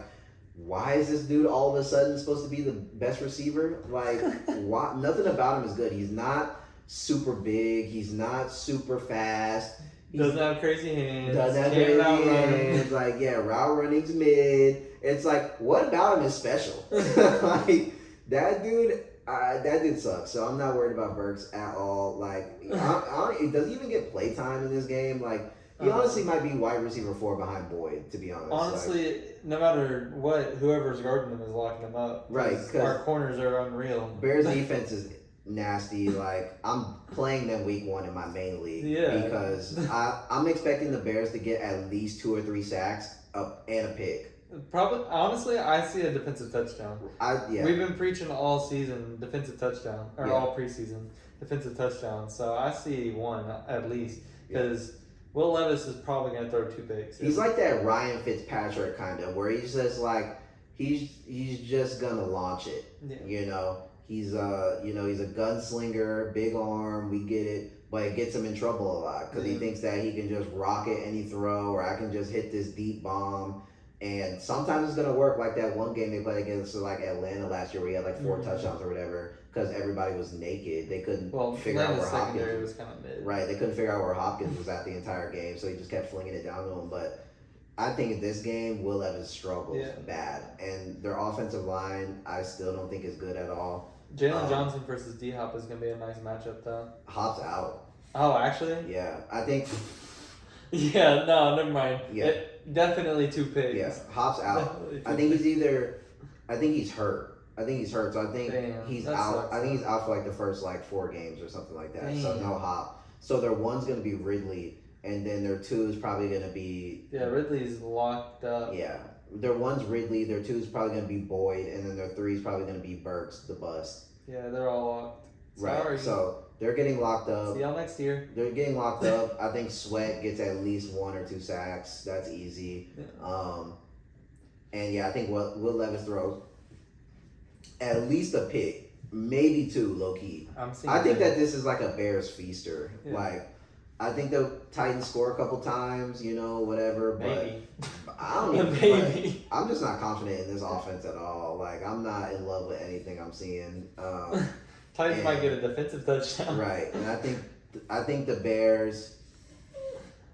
Speaker 1: why is this dude all of a sudden supposed to be the best receiver? Like, why? Nothing about him is good. He's not super big. He's not super fast.
Speaker 2: Doesn't have crazy hands.
Speaker 1: Doesn't have crazy hands. Like, yeah, route running's mid. It's like, what about him is special? Like, that dude sucks. So I'm not worried about Burks at all. Like, does he even get play time in this game? Like, he honestly might be wide receiver 4 behind Boyd, to be honest.
Speaker 2: Honestly, like, no matter what, whoever's guarding him is locking him up.
Speaker 1: Right.
Speaker 2: Our corners are unreal.
Speaker 1: Bears defense is nasty. Like, I'm playing them week 1 in my main league.
Speaker 2: Yeah.
Speaker 1: Because I'm expecting the Bears to get at least 2 or 3 sacks and a pick.
Speaker 2: Probably, honestly, I see a defensive touchdown.
Speaker 1: Yeah.
Speaker 2: We've been preaching all season defensive touchdown, or all preseason defensive touchdown. So I see one at least, because Will Levis is probably going to throw 2 picks.
Speaker 1: He's like that Ryan Fitzpatrick kind of, where he's just like, he's just gonna launch it.
Speaker 2: Yeah.
Speaker 1: You know, he's a gunslinger, big arm. We get it, but it gets him in trouble a lot because he thinks that he can just rock it any throw, or I can just hit this deep bomb. And sometimes it's gonna work, like that one game they played against like Atlanta last year, where he had like 4 touchdowns or whatever, because everybody was naked. They couldn't figure out where Hopkins
Speaker 2: was kind of mid.
Speaker 1: Right, they couldn't figure out where Hopkins was at the entire game, so he just kept flinging it down to him. But I think in this game, Will Levis struggles bad, and their offensive line I still don't think is good at all.
Speaker 2: Jalen Johnson versus D Hop is gonna be a nice matchup though.
Speaker 1: Hop's out.
Speaker 2: Oh, actually?
Speaker 1: Yeah, I think.
Speaker 2: Yeah, no, never mind.
Speaker 1: Yeah.
Speaker 2: Definitely 2 picks.
Speaker 1: Yeah, Hop's out. I think he's hurt. So I think he's out.
Speaker 2: Sucks.
Speaker 1: I think he's out for like the first like 4 games or something like that.
Speaker 2: Damn.
Speaker 1: So no Hop. So their 1's gonna be Ridley, and then their 2 is probably gonna be.
Speaker 2: Yeah, Ridley's locked up.
Speaker 1: Yeah, their 1's Ridley. Their 2 is probably gonna be Boyd, and then their 3 is probably gonna be Burks, the bust.
Speaker 2: Yeah, they're all locked.
Speaker 1: Right.
Speaker 2: Sorry.
Speaker 1: So they're getting locked up.
Speaker 2: See y'all next year.
Speaker 1: They're getting locked up. I think Sweat gets at least 1 or 2 sacks. That's easy.
Speaker 2: Yeah.
Speaker 1: And yeah, I think Will Levis throws at least a pick, maybe 2, low key. I think that this is like a Bears feaster. Yeah. Like, I think the Titans score a couple times, whatever. But
Speaker 2: maybe.
Speaker 1: I don't even.
Speaker 2: Maybe.
Speaker 1: I'm just not confident in this offense at all. Like, I'm not in love with anything I'm seeing.
Speaker 2: Titans might get a defensive touchdown.
Speaker 1: Right, and I think the Bears.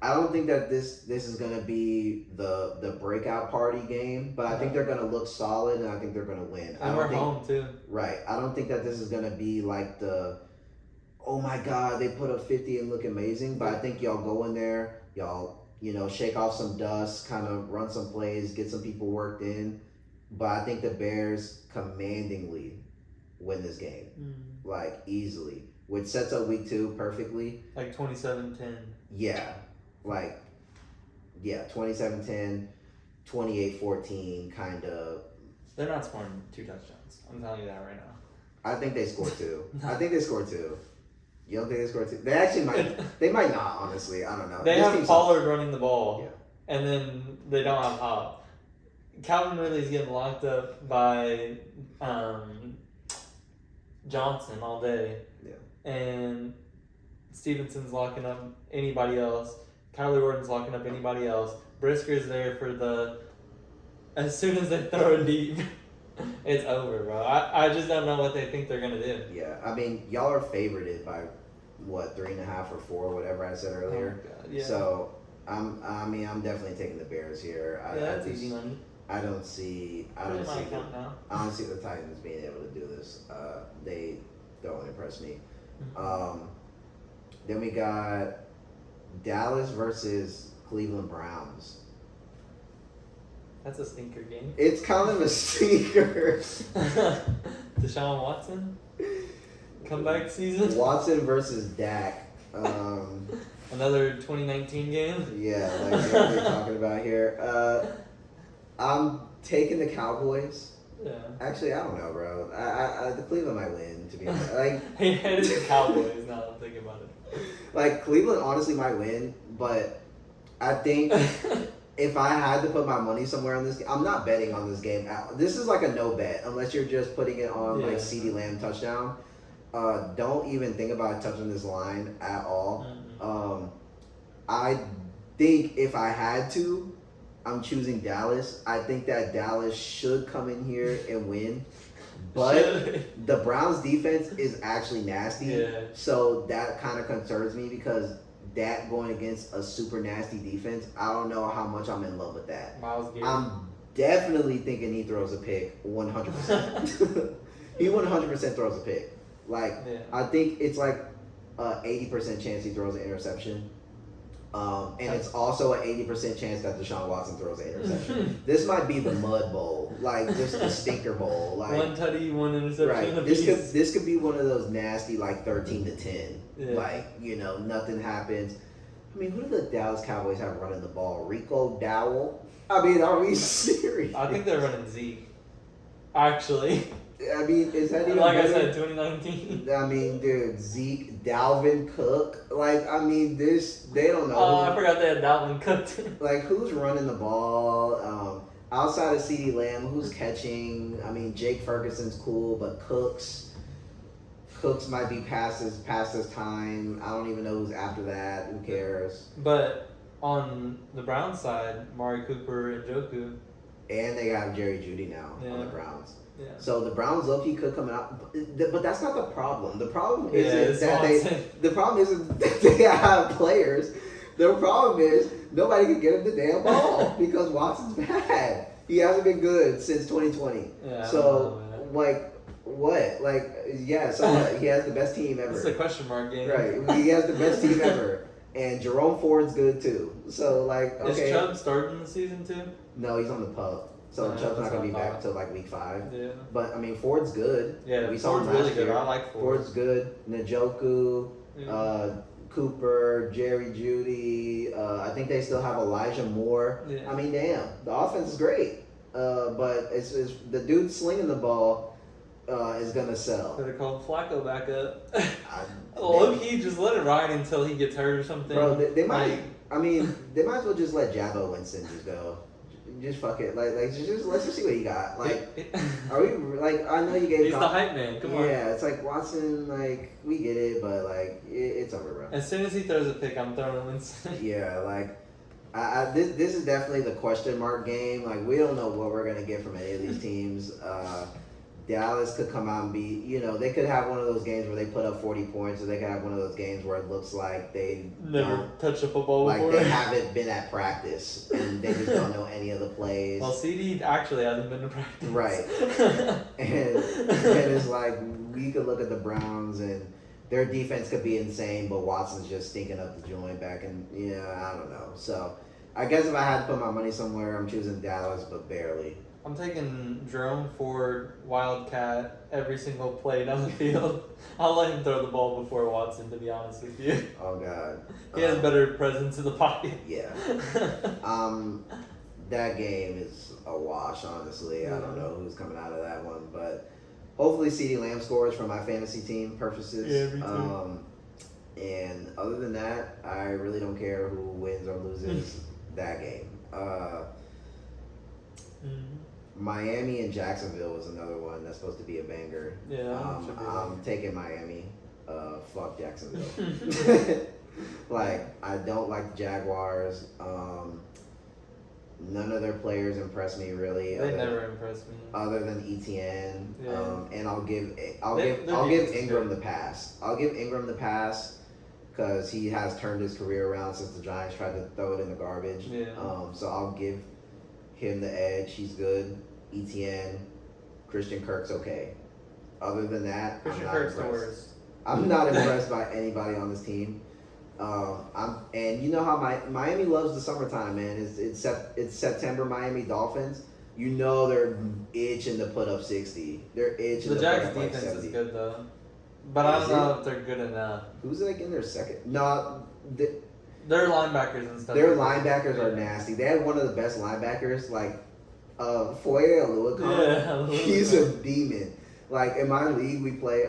Speaker 1: I don't think that this is gonna be the breakout party game, but I think they're gonna look solid, and I think they're gonna win.
Speaker 2: And we're home too.
Speaker 1: Right, I don't think that this is gonna be like oh my God, they put up 50 and look amazing. But I think y'all go in there, y'all shake off some dust, kind of run some plays, get some people worked in. But I think the Bears commandingly win this game, like easily, which sets up week 2 perfectly.
Speaker 2: Like 27-10.
Speaker 1: Yeah, 27-10, 28-14, kind of.
Speaker 2: They're not scoring 2 touchdowns. I'm telling you that right now.
Speaker 1: I think they score 2. I think they score 2. You don't think they score 2? They actually might. They might not, honestly. I don't know.
Speaker 2: They have Pollard running the ball.
Speaker 1: Yeah.
Speaker 2: And then they don't have Hop. Calvin Ridley's getting locked up by Johnson all day.
Speaker 1: Yeah.
Speaker 2: And Stevenson's locking up anybody else. Kyler Gordon's locking up anybody else. Brisker's there for as soon as they throw it deep, it's over, bro. I just don't know what they think they're going to do.
Speaker 1: Yeah, I mean, y'all are favorited by, 3.5 or 4, whatever I said earlier.
Speaker 2: Oh, God, yeah.
Speaker 1: So, I'm definitely taking the Bears here.
Speaker 2: That's easy money.
Speaker 1: I don't see the Titans being able to do this. They don't impress me. Then we got Dallas versus Cleveland Browns.
Speaker 2: That's a stinker game.
Speaker 1: It's kind of a stinker.
Speaker 2: Deshaun Watson? Comeback season?
Speaker 1: Watson versus Dak.
Speaker 2: Another 2019 game?
Speaker 1: Yeah, like what we're talking about here. I'm taking the Cowboys.
Speaker 2: Yeah.
Speaker 1: Actually, I don't know, bro. The Cleveland might win, to be honest. Like,
Speaker 2: it is the Cowboys now I'm thinking about it.
Speaker 1: Like, Cleveland honestly might win, but I think if I had to put my money somewhere on this, I'm not betting on this game. This is like a no bet, unless you're just putting it on like CeeDee Lamb touchdown. don't even think about touching this line at all.
Speaker 2: Mm-hmm.
Speaker 1: I think if I had to, I'm choosing Dallas. I think that Dallas should come in here and win. But the Browns defense is actually nasty.
Speaker 2: Yeah.
Speaker 1: So that kind of concerns me because that going against a super nasty defense, I don't know how much I'm in love with that.
Speaker 2: Miles Garrett.
Speaker 1: I'm definitely thinking he throws a pick 100%. He 100% throws a pick. Like,
Speaker 2: Yeah.
Speaker 1: I think it's like a 80% chance he throws an interception. And it's also an 80% chance that Deshaun Watson throws an interception. This might be the mud bowl, like just the stinker bowl. Like,
Speaker 2: one tutty, one interception.
Speaker 1: right. This could be one of those nasty like 13-10.
Speaker 2: Yeah.
Speaker 1: Like, nothing happens. I mean, who do the Dallas Cowboys have running the ball? Rico Dowell? I mean, are we serious?
Speaker 2: I think they're running Zeke. Actually.
Speaker 1: I mean, is that even
Speaker 2: like
Speaker 1: better?
Speaker 2: I said, 2019.
Speaker 1: I mean, dude, Zeke, Dalvin Cook. Like, I mean, they don't know.
Speaker 2: Oh, I forgot they had Dalvin Cook.
Speaker 1: Like, who's running the ball? Outside of CeeDee Lamb, who's catching? I mean, Jake Ferguson's cool, but Cooks might be past his time. I don't even know who's after that. Who cares?
Speaker 2: But on the Browns side, Mari Cooper and Joku.
Speaker 1: And they have Jerry Jeudy now on
Speaker 2: Yeah.
Speaker 1: the Browns.
Speaker 2: Yeah.
Speaker 1: So the Browns low-key could come out, but that's not the problem. The problem
Speaker 2: Yeah,
Speaker 1: isn't
Speaker 2: it's
Speaker 1: that
Speaker 2: Watson.
Speaker 1: the problem isn't that they have players. The problem is nobody can get him the damn ball because Watson's bad. He hasn't been good since 2020.
Speaker 2: Yeah, I
Speaker 1: So
Speaker 2: don't know, man.
Speaker 1: like what? Like yeah, so what? He has the best team ever.
Speaker 2: This is a question mark game.
Speaker 1: Right. He has the best team ever. And Jerome Ford's good too. So like okay.
Speaker 2: Is Chubb starting the season too?
Speaker 1: No, he's on the pup. So
Speaker 2: Yeah,
Speaker 1: Chubb's not
Speaker 2: that's
Speaker 1: gonna be
Speaker 2: what I
Speaker 1: back
Speaker 2: thought.
Speaker 1: till like week 5.
Speaker 2: Yeah.
Speaker 1: But I mean Ford's good.
Speaker 2: Yeah,
Speaker 1: we saw
Speaker 2: Ford's
Speaker 1: him last
Speaker 2: really good.
Speaker 1: year.
Speaker 2: I like Ford.
Speaker 1: Ford's good. Njoku,
Speaker 2: Yeah.
Speaker 1: Cooper, Jerry Jeudy. I think they still have Elijah Moore.
Speaker 2: Yeah.
Speaker 1: I mean, damn, the offense is great. But it's the dude slinging the ball is gonna sell.
Speaker 2: Better call Flacco back up.
Speaker 1: I-
Speaker 2: Low key, just let it ride until he gets hurt or something.
Speaker 1: Bro, they might.
Speaker 2: Like,
Speaker 1: I mean, they might as well just let Jabba Winston just go. Just fuck it. Like just let's just see what he got. Like, are we like? I know you gave.
Speaker 2: he's the hype man. Come on.
Speaker 1: Yeah, it's like Watson. Like we get it, but like it's over, bro.
Speaker 2: As soon as he throws a pick, I'm throwing Winston.
Speaker 1: Yeah, like this is definitely the question mark game. Like we don't know what we're gonna get from any of these teams. Dallas could come out and be, they could have one of those games where they put up 40 points, or they could have one of those games where it looks like they
Speaker 2: Never touched a football
Speaker 1: like
Speaker 2: before.
Speaker 1: they haven't been at practice and they just don't know any of the plays.
Speaker 2: Well, CD actually hasn't been to practice.
Speaker 1: Right. and it's like we could look at the Browns and their defense could be insane, but Watson's just stinking up the joint back, and I don't know. So I guess if I had to put my money somewhere, I'm choosing Dallas, but barely.
Speaker 2: I'm taking Jerome Ford, Wildcat, every single play down the field. I'll let him throw the ball before Watson, to be honest with you.
Speaker 1: Oh God.
Speaker 2: He has better presence in the pocket.
Speaker 1: Yeah. That game is a wash, honestly. I don't know who's coming out of that one, but hopefully CeeDee Lamb scores for my fantasy team purposes.
Speaker 2: Yeah, me too.
Speaker 1: And other than that, I really don't care who wins or loses that game. Miami and Jacksonville was another one that's supposed to be a banger.
Speaker 2: Yeah,
Speaker 1: I'm taking Miami. Fuck Jacksonville. Like, I don't like the Jaguars. None of their players impress me really.
Speaker 2: They never impress me.
Speaker 1: Other than ETN.
Speaker 2: Yeah.
Speaker 1: And I'll give
Speaker 2: defense is
Speaker 1: Ingram
Speaker 2: good.
Speaker 1: the pass. I'll give Ingram the pass because he has turned his career around since the Giants tried to throw it in the garbage.
Speaker 2: Yeah.
Speaker 1: So I'll give him the edge. He's good. ETN, Christian Kirk's okay. Other than that,
Speaker 2: Christian
Speaker 1: I'm not
Speaker 2: Kirk's
Speaker 1: impressed.
Speaker 2: the worst.
Speaker 1: I'm not impressed by anybody on this team. And you know how Miami loves the summertime, man. It's September. Miami Dolphins. You know they're itching to put up 60. They're itching.
Speaker 2: The
Speaker 1: to
Speaker 2: Jags
Speaker 1: put up like
Speaker 2: defense
Speaker 1: 70.
Speaker 2: is good though, but I don't know if they're good enough.
Speaker 1: Who's like in their second? No,
Speaker 2: Their linebackers and stuff.
Speaker 1: their linebackers are nasty. They had one of the best linebackers, like Foye Oluokun.
Speaker 2: Yeah,
Speaker 1: He's a demon. Like in my league, we play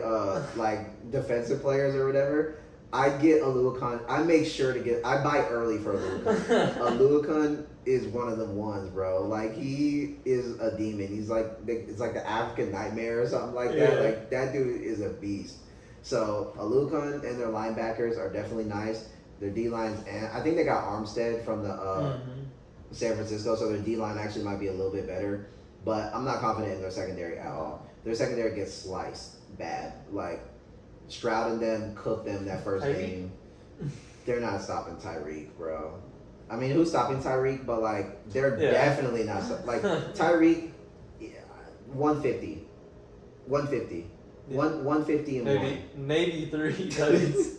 Speaker 1: like defensive players or whatever. I get Oluokun. I make sure to get. I buy early for Oluokun. Oluokun is one of the ones, bro. Like he is a demon. He's like it's like the African Nightmare or something like that.
Speaker 2: Yeah.
Speaker 1: Like that dude is a beast. So Alucon and their linebackers are definitely nice. Their D lines, and I think they got Armstead from the San Francisco, so their D line actually might be a little bit better. But I'm not confident in their secondary at all. Their secondary gets sliced bad. Like Stroud and them cooked them that first game. They're not stopping Tyreek, bro. I mean, who's stopping Tyreek? But like, they're definitely not like Tyreek. 150, 150, 150 and
Speaker 2: maybe 3 touchdowns.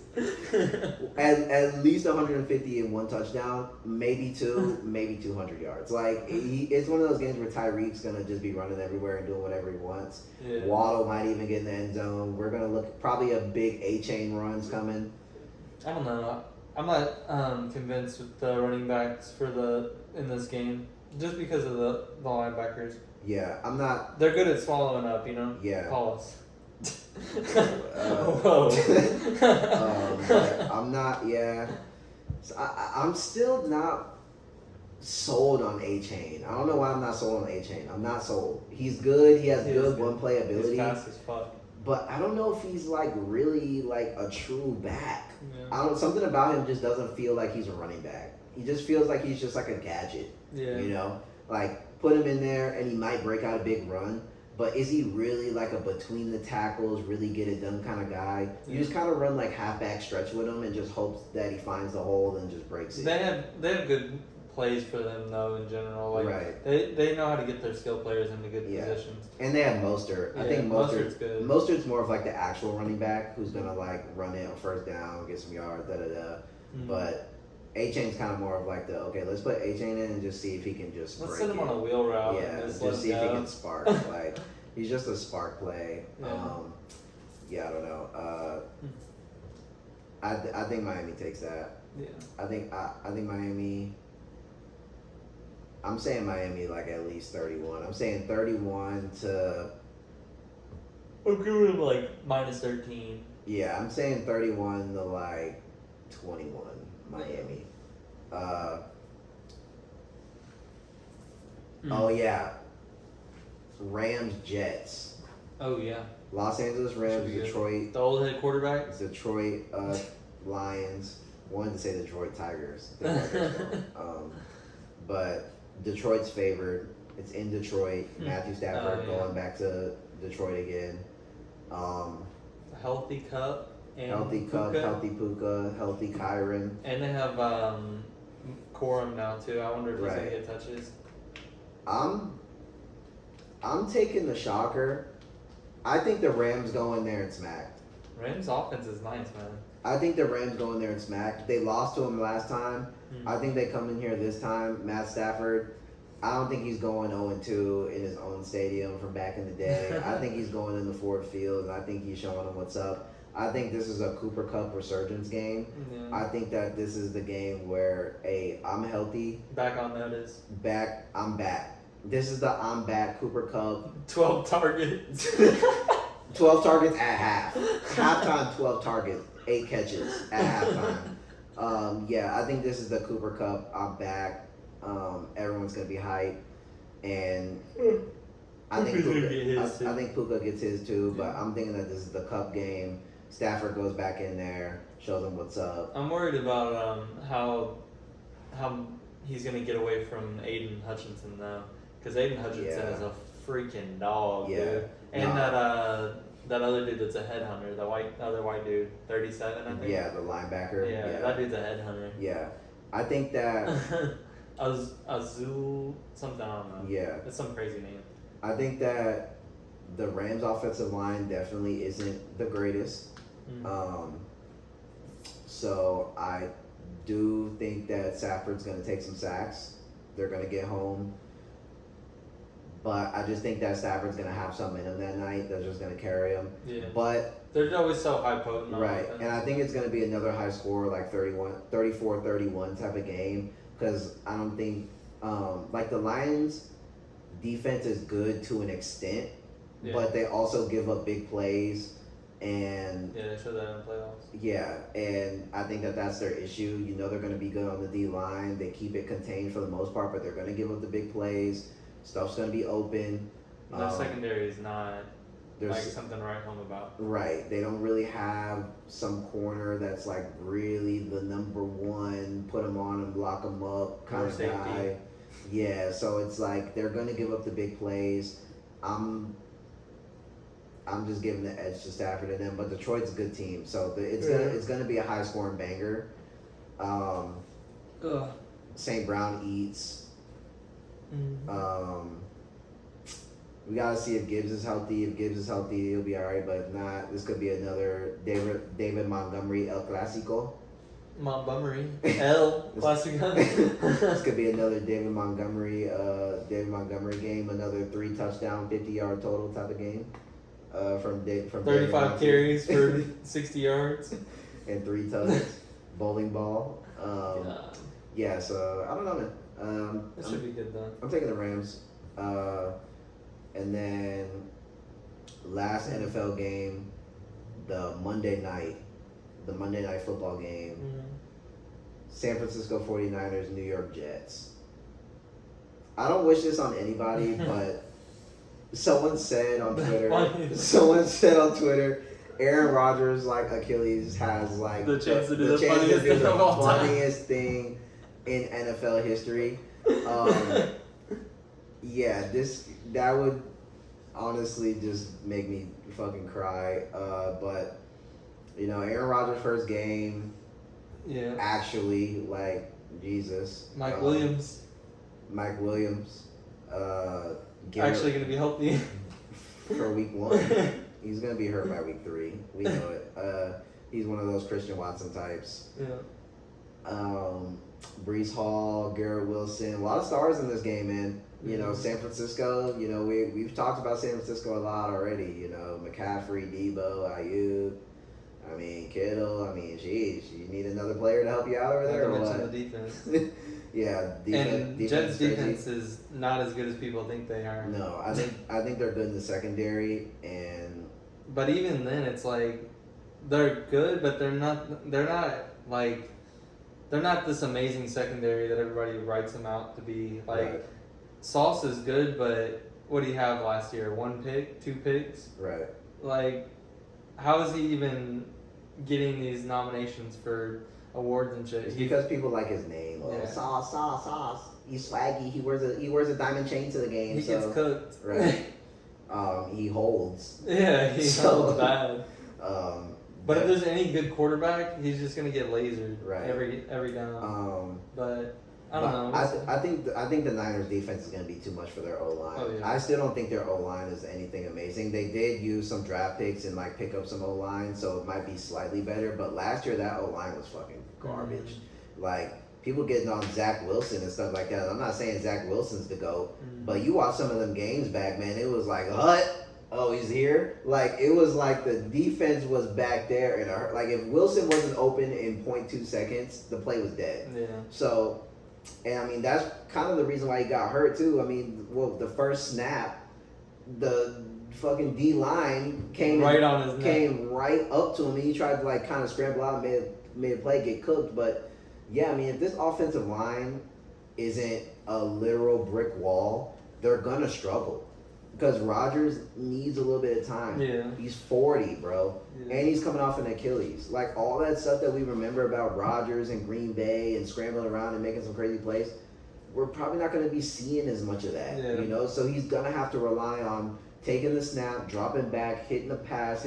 Speaker 1: at least 150 and 1 touchdown, maybe 2, maybe 200 yards. Like it's one of those games where Tyreek's gonna just be running everywhere and doing whatever he wants. Yeah. Waddle might even get in the end zone. We're gonna look probably a big A-chain runs coming.
Speaker 2: I don't know. I'm not convinced with the running backs in this game just because of the linebackers.
Speaker 1: Yeah, I'm not.
Speaker 2: They're good at swallowing up, you know.
Speaker 1: Yeah.
Speaker 2: Pause.
Speaker 1: Whoa. But I'm not. Yeah. So I'm still not sold on A-Chain. I don't know why I'm not sold on A-Chain. I'm not sold. He's good. He has good one-play ability.
Speaker 2: He's fast as fuck.
Speaker 1: But I don't know if he's like really like a true back.
Speaker 2: Yeah.
Speaker 1: Something about him just doesn't feel like he's a running back. He just feels like he's just like a gadget.
Speaker 2: Yeah.
Speaker 1: You know, like put him in there and he might break out a big run. But is he really like a between the tackles, really get it done kind of guy? You just kind of run like halfback stretch with him and just hope that he finds the hole and just breaks it.
Speaker 2: They have good plays for them though in general. Like
Speaker 1: right.
Speaker 2: They know how to get their skill players into good positions.
Speaker 1: And they have Mostert. I think
Speaker 2: Mostert's good.
Speaker 1: Mostert's more of like the actual running back who's gonna like run it on first down, get some yards, But A-Chain's kind of more of like let's put A-Chain in and just see if he can just
Speaker 2: let's
Speaker 1: break
Speaker 2: send him on a wheel route.
Speaker 1: Yeah,
Speaker 2: and
Speaker 1: just see if he can spark. Like he's just a spark play.
Speaker 2: Yeah.
Speaker 1: I don't know. I think Miami takes that.
Speaker 2: Yeah.
Speaker 1: I think Miami. I'm saying Miami like at least 31. I'm saying 31 to.
Speaker 2: I'll give him like minus 13.
Speaker 1: Yeah, I'm saying 31 to like 21. Miami. Oh yeah. Rams Jets.
Speaker 2: Oh yeah.
Speaker 1: Los Angeles Rams, Detroit.
Speaker 2: The old head quarterback.
Speaker 1: Detroit Lions. Wanted to say Detroit Tigers. But Detroit's favored. It's in Detroit. Matthew Stafford going back to Detroit again.
Speaker 2: Healthy Cup. And
Speaker 1: healthy Cup, healthy Puka, healthy Kyron.
Speaker 2: And they have Corum now too. I wonder if he's gonna get touches.
Speaker 1: I'm taking the shocker. I think the Rams go in there and smack.
Speaker 2: Rams offense is nice, man.
Speaker 1: I think the Rams go in there and smack. They lost to him last time. I think they come in here this time. Matt Stafford, I don't think he's going 0-2 in his own stadium from back in the day. I think he's going in the Ford Field, and I think he's showing them what's up. I think this is a Cooper Kupp resurgence game. Yeah. I think that this is the game where, I'm healthy.
Speaker 2: Back on notice.
Speaker 1: I'm back. This is the I'm back Cooper Kupp.
Speaker 2: 12 targets.
Speaker 1: 12 targets at half. Halftime, 12 targets, 8 catches at halftime. I think this is the Cooper Kupp. I'm back. Everyone's going to be hyped. And I think Puka gets his too, but I'm thinking that this is the Cup game. Stafford goes back in there, shows them what's up.
Speaker 2: I'm worried about how he's going to get away from Aiden Hutchinson, though. Because Aiden Hutchinson is a freaking dog, dude. And that other dude that's a headhunter, the other white dude, 37, I think.
Speaker 1: Yeah, the linebacker.
Speaker 2: Yeah, that dude's a headhunter.
Speaker 1: Yeah. I think that...
Speaker 2: Azul something, I don't know.
Speaker 1: Yeah.
Speaker 2: It's some crazy name.
Speaker 1: I think that the Rams' offensive line definitely isn't the greatest. So I do think that Stafford's going to take some sacks. They're going to get home. But I just think that Stafford's going to have something in him that night that's just going to carry him.
Speaker 2: Yeah.
Speaker 1: But
Speaker 2: they're always so high potent.
Speaker 1: Right. And I think it's going to be another high score, like 34-31 type of game. Because I don't think, the Lions' defense is good to an extent. Yeah. But they also give up big plays. And
Speaker 2: they show that in the playoffs.
Speaker 1: Yeah, and I think that that's their issue. You know they're going to be good on the D-line. They keep it contained for the most part, but they're going to give up the big plays. Stuff's going to be open.
Speaker 2: Their secondary is not
Speaker 1: there's
Speaker 2: like something to write home about.
Speaker 1: Right. They don't really have some corner that's like really the number one, put them on and lock them up kind of guy. Yeah, so it's like they're gonna give up the big plays. I'm just giving the edge to Stafford and them, but Detroit's a good team, so it's gonna be a high scoring banger. St. Brown eats. We gotta see if Gibbs is healthy. If Gibbs is healthy, he'll be all right. But if not, this could be another David Montgomery El Clasico.
Speaker 2: Montgomery El Clasico.
Speaker 1: This could be another David Montgomery game. Another 3 touchdown, 50-yard total type of game. From
Speaker 2: 35 carries for 60 yards
Speaker 1: and 3 touchdowns. Bowling ball. Yeah. So I don't know, man.
Speaker 2: This should be good though.
Speaker 1: I'm taking the Rams. And then last NFL game, the Monday night football game, San Francisco 49ers, New York Jets. I don't wish this on anybody, but someone said on Twitter, Aaron Rodgers, like Achilles, has like
Speaker 2: the chance to do the funniest
Speaker 1: thing in NFL history. Yeah, that would honestly just make me fucking cry. But Aaron Rodgers' first game.
Speaker 2: Yeah.
Speaker 1: Actually, like Jesus.
Speaker 2: Mike Williams. Actually going to be healthy
Speaker 1: for week 1. He's going to be hurt by week 3. We know it. He's one of those Christian Watson types.
Speaker 2: Yeah.
Speaker 1: Brees Hall, Garrett Wilson, a lot of stars in this game, man. San Francisco, we've talked about San Francisco a lot already. McCaffrey, Debo, Ayuk, Kittle. Jeez, you need another player to help you out over there.
Speaker 2: Not to mention the defense.
Speaker 1: Yeah,
Speaker 2: and Jets' defense is not as good as people think they are.
Speaker 1: No, I think they're good in the secondary,
Speaker 2: but even then, it's like they're good, but they're not this amazing secondary that everybody writes them out to be. Like,
Speaker 1: right.
Speaker 2: Sauce is good, but what did he have last year? 1 pick, 2 picks?
Speaker 1: Right.
Speaker 2: Like, how is he even getting these nominations for awards and shit?
Speaker 1: It's because people like his name. Oh, yeah. Sauce. He's swaggy. He wears a diamond chain to the game.
Speaker 2: He gets cooked.
Speaker 1: Right. He holds.
Speaker 2: Yeah, he holds bad. But if
Speaker 1: Yeah.
Speaker 2: there's any good quarterback, he's just gonna get lasered
Speaker 1: Right.
Speaker 2: every down. But I don't know.
Speaker 1: I think the Niners defense is gonna be too much for their O-line.
Speaker 2: Oh, yeah.
Speaker 1: I still don't think their O-line is anything amazing. They did use some draft picks and like pick up some O-line, so it might be slightly better. But last year that O-line was fucking garbage. Like people getting on Zach Wilson and stuff like that. I'm not saying Zach Wilson's the GOAT, but you watch some of them games back, man. It was like, what? Oh, he's here? Like, it was like the defense was back there. And like, if Wilson wasn't open in 0.2 seconds, the play was dead.
Speaker 2: Yeah.
Speaker 1: So, and that's kind of the reason why he got hurt, too. The first snap, the fucking D-line came
Speaker 2: right on his neck.
Speaker 1: Came right up to him. And he tried to, like, kind of scramble out and made a play, get cooked. But, yeah, if this offensive line isn't a literal brick wall, they're going to struggle. Because Rodgers needs a little bit of time.
Speaker 2: Yeah.
Speaker 1: He's 40, bro.
Speaker 2: Yeah.
Speaker 1: And he's coming off an Achilles. Like, all that stuff that we remember about Rodgers and Green Bay and scrambling around and making some crazy plays, we're probably not going to be seeing as much of that, So he's going to have to rely on taking the snap, dropping back, hitting the pass.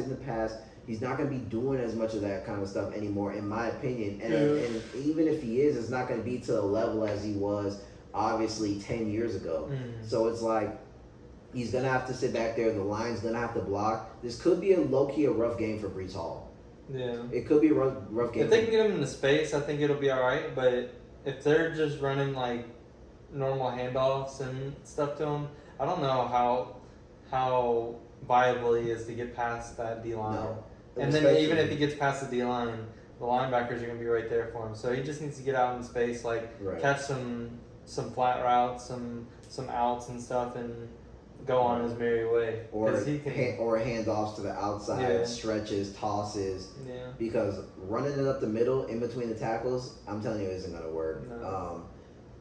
Speaker 1: He's not going to be doing as much of that kind of stuff anymore, in my opinion. And even if he is, it's not going to be to the level as he was, obviously, 10 years ago. So it's like, he's going to have to sit back there. The line's going to have to block. This could be a low-key, a rough game for Brees Hall.
Speaker 2: Yeah.
Speaker 1: It could be a rough game.
Speaker 2: If they can get him into space, I think it'll be all right. But if they're just running, like, normal handoffs and stuff to him, I don't know how viable he is to get past that D-line.
Speaker 1: No.
Speaker 2: And then even if he gets past the D-line, the linebackers are going to be right there for him. So he just needs to get out in space, like, catch some flat routes, some outs and stuff, and go on his merry way.
Speaker 1: Or handoffs to the outside, stretches, tosses.
Speaker 2: Yeah.
Speaker 1: Because running it up the middle in between the tackles, I'm telling you, isn't going to work.
Speaker 2: No.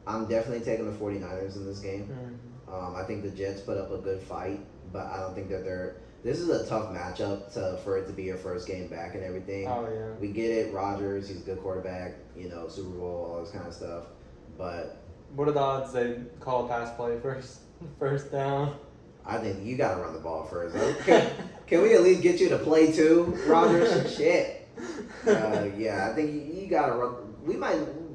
Speaker 1: I'm definitely taking the 49ers in this game. I think the Jets put up a good fight, but I don't think that This is a tough matchup for it to be your first game back and everything.
Speaker 2: Oh yeah.
Speaker 1: We get it. Rodgers, he's a good quarterback. Super Bowl, all this kind of stuff. But
Speaker 2: what are the odds they call a pass play first down?
Speaker 1: I think you got to run the ball first. Can we at least get you to play too, Rodgers? Shit. Yeah, I think you got to run.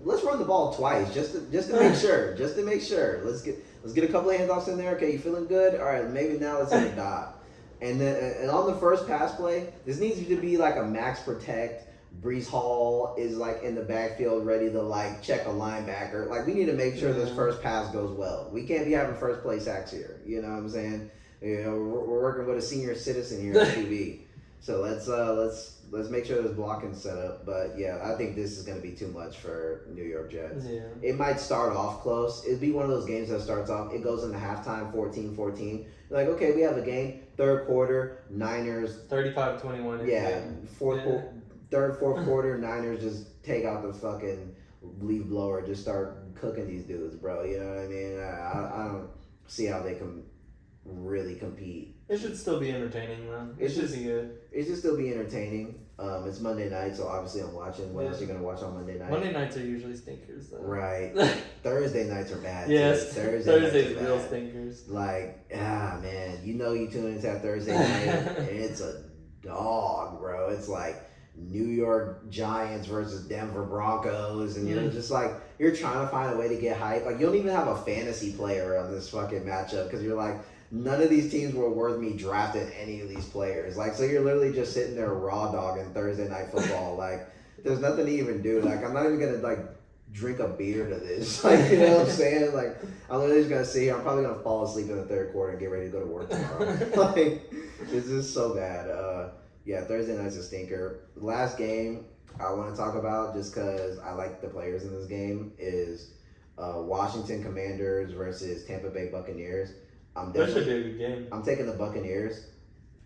Speaker 1: Let's run the ball twice just to make sure. Just to make sure. Let's get a couple of handoffs in there. Okay, you feeling good? All right, maybe now let's hit a dot. And then on the first pass play, this needs to be like a max protect. Brees Hall is like in the backfield ready to like check a linebacker. Like we need to make sure this first pass goes well. We can't be having first play sacks here. You know what I'm saying? We're working with a senior citizen here at QB. So let's make sure there's blocking set up. But yeah, I think this is going to be too much for New York Jets.
Speaker 2: Yeah.
Speaker 1: It might start off close. It'd be one of those games that starts off, it goes into halftime 14-14. Like, okay, we have a game. Third quarter, Niners.
Speaker 2: 35-21.
Speaker 1: Yeah. Third, fourth quarter, Niners just take out the fucking leaf blower, just start cooking these dudes, bro. You know what I mean? I don't see how they can really compete.
Speaker 2: It should still be entertaining, though. It should be good.
Speaker 1: It should still be entertaining. It's Monday night, so obviously I'm watching. What else are you going to watch on Monday night?
Speaker 2: Monday nights are usually stinkers, though.
Speaker 1: Right. Thursday nights are bad,
Speaker 2: yes,
Speaker 1: too.
Speaker 2: Thursday's real stinkers.
Speaker 1: Like, man, you tune into that Thursday night, and it's a dog, bro. It's like New York Giants versus Denver Broncos, and you're just like, you're trying to find a way to get hype. Like, you don't even have a fantasy player on this fucking matchup because you're like, none of these teams were worth me drafting any of these players. Like, so you're literally just sitting there raw dogging Thursday night football. Like, there's nothing to even do. Like, I'm not even gonna like drink a beer to this. Like, you know what I'm saying? Like, I'm literally just gonna sit here. I'm probably gonna fall asleep in the third quarter and get ready to go to work tomorrow. Like, it's just so bad. Yeah, Thursday night's a stinker. Last game I want to talk about, just because I like the players in this game, is Washington Commanders versus Tampa Bay Buccaneers.
Speaker 2: That should be a good game.
Speaker 1: I'm taking the Buccaneers.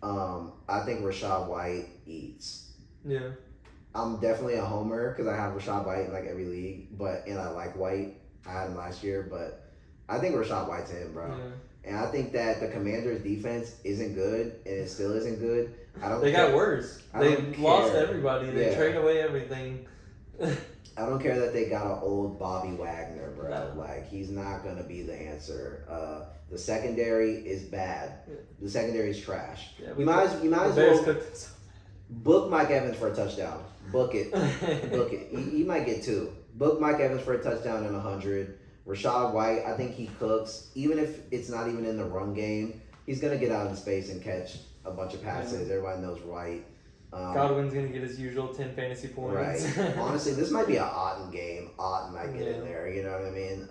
Speaker 1: I think Rachaad White eats.
Speaker 2: Yeah.
Speaker 1: I'm definitely a homer because I have Rachaad White in like every league, and I like White. I had him last year, but I think Rachaad White's him, bro. Yeah. And I think that the Commanders' defense isn't good, and it still isn't good.
Speaker 2: They got worse. They lost everybody. They trade away everything.
Speaker 1: I don't care that they got an old Bobby Wagner, bro. No. Like, he's not going to be the answer. The secondary is bad. Yeah. The secondary is trash. Yeah, you might as well book Mike Evans for a touchdown. Book it. Book it. He might get 2. Book Mike Evans for a touchdown and 100. Rachaad White, I think he cooks. Even if it's not even in the run game, he's going to get out in space and catch a bunch of passes. Yeah. Everybody knows White.
Speaker 2: Godwin's going to get his usual 10 fantasy points.
Speaker 1: Right. Honestly, this might be an Otten game. Otten might get in there, you know what I mean?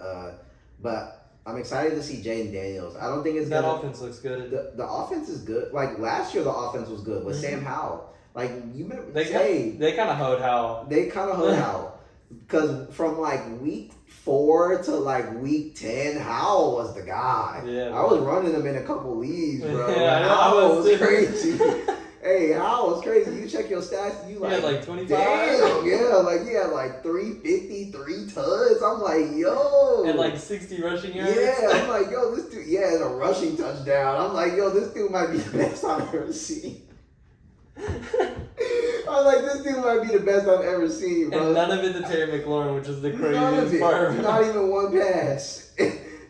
Speaker 1: But I'm excited to see Jaden Daniels. I don't think it's
Speaker 2: that offense looks good.
Speaker 1: The offense is good. Like, last year the offense was good with Sam Howell. Like, you remember?
Speaker 2: They kind of hoed Howell.
Speaker 1: They kind of hoed Howell. Because from, like, week 4 to, like, week 10, Howell was the guy. Yeah, I was running him in a couple leagues, bro. Yeah, Howell was crazy. Hey, Howell was crazy. You check your stats, you like,
Speaker 2: had like 25.
Speaker 1: Damn, yeah, like he had like 350, 3 tons. I'm like, yo.
Speaker 2: And like 60 rushing yards.
Speaker 1: Yeah, I'm like, yo, this dude, and a rushing touchdown. I'm like, yo, this dude might be the best I've ever seen. I'm like, this dude might be the best I've ever seen, bro.
Speaker 2: And none of it to Terry McLaurin, which is the craziest part.
Speaker 1: Not even one pass.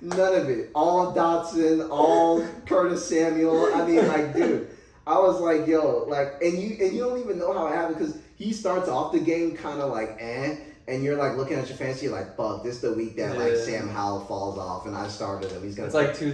Speaker 1: None of it. All Dotson, all Curtis Samuel. I mean, like, dude. I was like, yo, like, and you don't even know how it happened because he starts off the game kind of like, and you're like looking at your fantasy, you're like, fuck, this is the week that like Sam Howell falls off, and I started him. He's gonna.
Speaker 2: It's like 3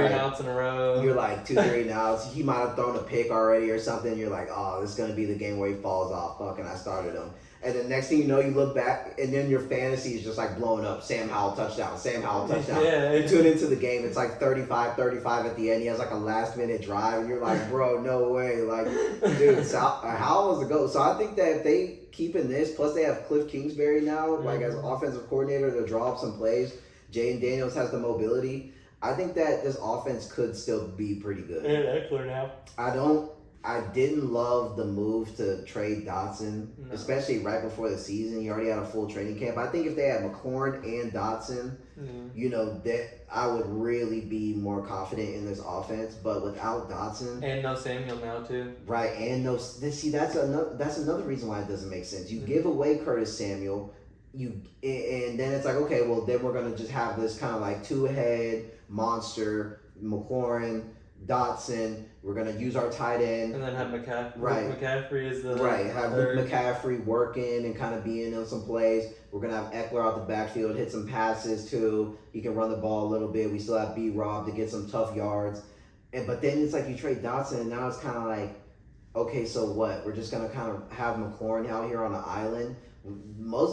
Speaker 2: and outs in a row.
Speaker 1: You're like 2, 3 and outs. He might have thrown a pick already or something. You're like, oh, this is gonna be the game where he falls off. Fuck, and I started him. And then next thing you know, you look back, and then your fantasy is just like blowing up. Sam Howell touchdown. Sam Howell touchdown. You tune into the game. It's like 35-35 at the end. He has like a last-minute drive, and you're like, bro, no way. Like, dude, Howell was the GOAT. So I think that if they keep in this, plus they have Cliff Kingsbury now, like as offensive coordinator to draw up some plays. Jaden Daniels has the mobility. I think that this offense could still be pretty good.
Speaker 2: And Eckler now.
Speaker 1: I didn't love the move to trade Dotson,
Speaker 2: No.
Speaker 1: especially right before the season. He already had a full training camp. I think if they had McLaurin and Dotson, you know, that I would really be more confident in this offense. But without Dotson,
Speaker 2: and no Samuel now too.
Speaker 1: right, and no, see, that's another reason why it doesn't make sense. You give away Curtis Samuel, and then it's like, okay, well then we're gonna just have this kind of like two-head monster, McLaurin, Dotson. We're gonna use our tight end,
Speaker 2: and then have McCaffrey.
Speaker 1: Right.
Speaker 2: McCaffrey is the
Speaker 1: have
Speaker 2: third.
Speaker 1: Luke McCaffrey working and kind of being in some plays. We're gonna have Eckler out the backfield, hit some passes too. He can run the ball a little bit. We still have B-Rob to get some tough yards, but then it's like you trade Dotson, and now it's kind of like, okay, so what? We're just gonna kind of have McLaurin out here on the island.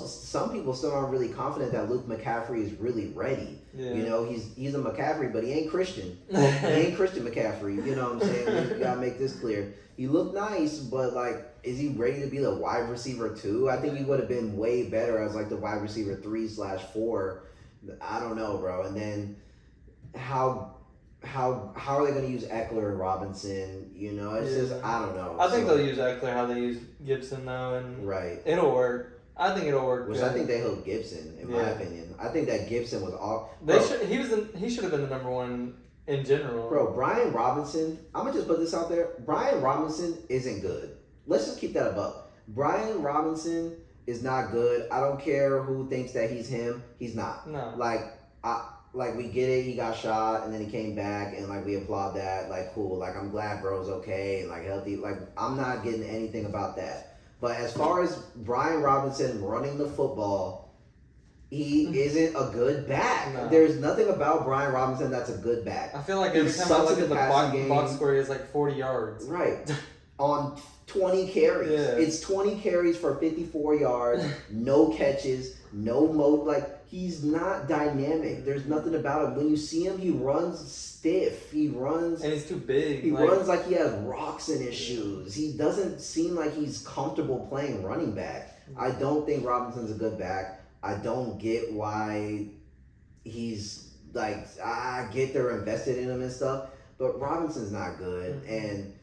Speaker 1: Some people still aren't really confident that Luke McCaffrey is really ready.
Speaker 2: Yeah.
Speaker 1: You know, he's a McCaffrey, but he ain't Christian. He ain't Christian McCaffrey. You know what I'm saying? You gotta make this clear. He looked nice, but like, is he ready to be the wide receiver 2? I think he would have been way better as like the wide receiver 3/4. I don't know, bro. And then how are they going to use Eckler and Robinson? You know, it's just, I don't know.
Speaker 2: I think they'll use Eckler how they use Gibson though, and
Speaker 1: right.
Speaker 2: It'll work. I think it'll work.
Speaker 1: Which
Speaker 2: good.
Speaker 1: I think they hope Gibson, in my opinion. I think that Gibson was all.
Speaker 2: He should have been the number one in general.
Speaker 1: Bro, Brian Robinson. I'm gonna just put this out there. Brian Robinson isn't good. Let's just keep that above. Brian Robinson is not good. I don't care who thinks that he's him. He's not.
Speaker 2: No.
Speaker 1: Like we get it, he got shot and then he came back and like we applaud that, like cool, like I'm glad bro's okay and like healthy, like I'm not getting anything about that. But as far as Brian Robinson running the football, he isn't a good back.
Speaker 2: No.
Speaker 1: There's nothing about Brian Robinson that's a good back.
Speaker 2: I feel like every time I look at the box score, he has like 40 yards.
Speaker 1: Right. On 20 carries.
Speaker 2: Yeah.
Speaker 1: It's 20 carries for 54 yards, no catches, he's not dynamic. There's nothing about him. When you see him, he runs stiff. He runs...
Speaker 2: And he's too big.
Speaker 1: He runs like he has rocks in his shoes. He doesn't seem like he's comfortable playing running back. I don't think Robinson's a good back. I don't get why he's like... I get they're invested in him and stuff, but Robinson's not good. And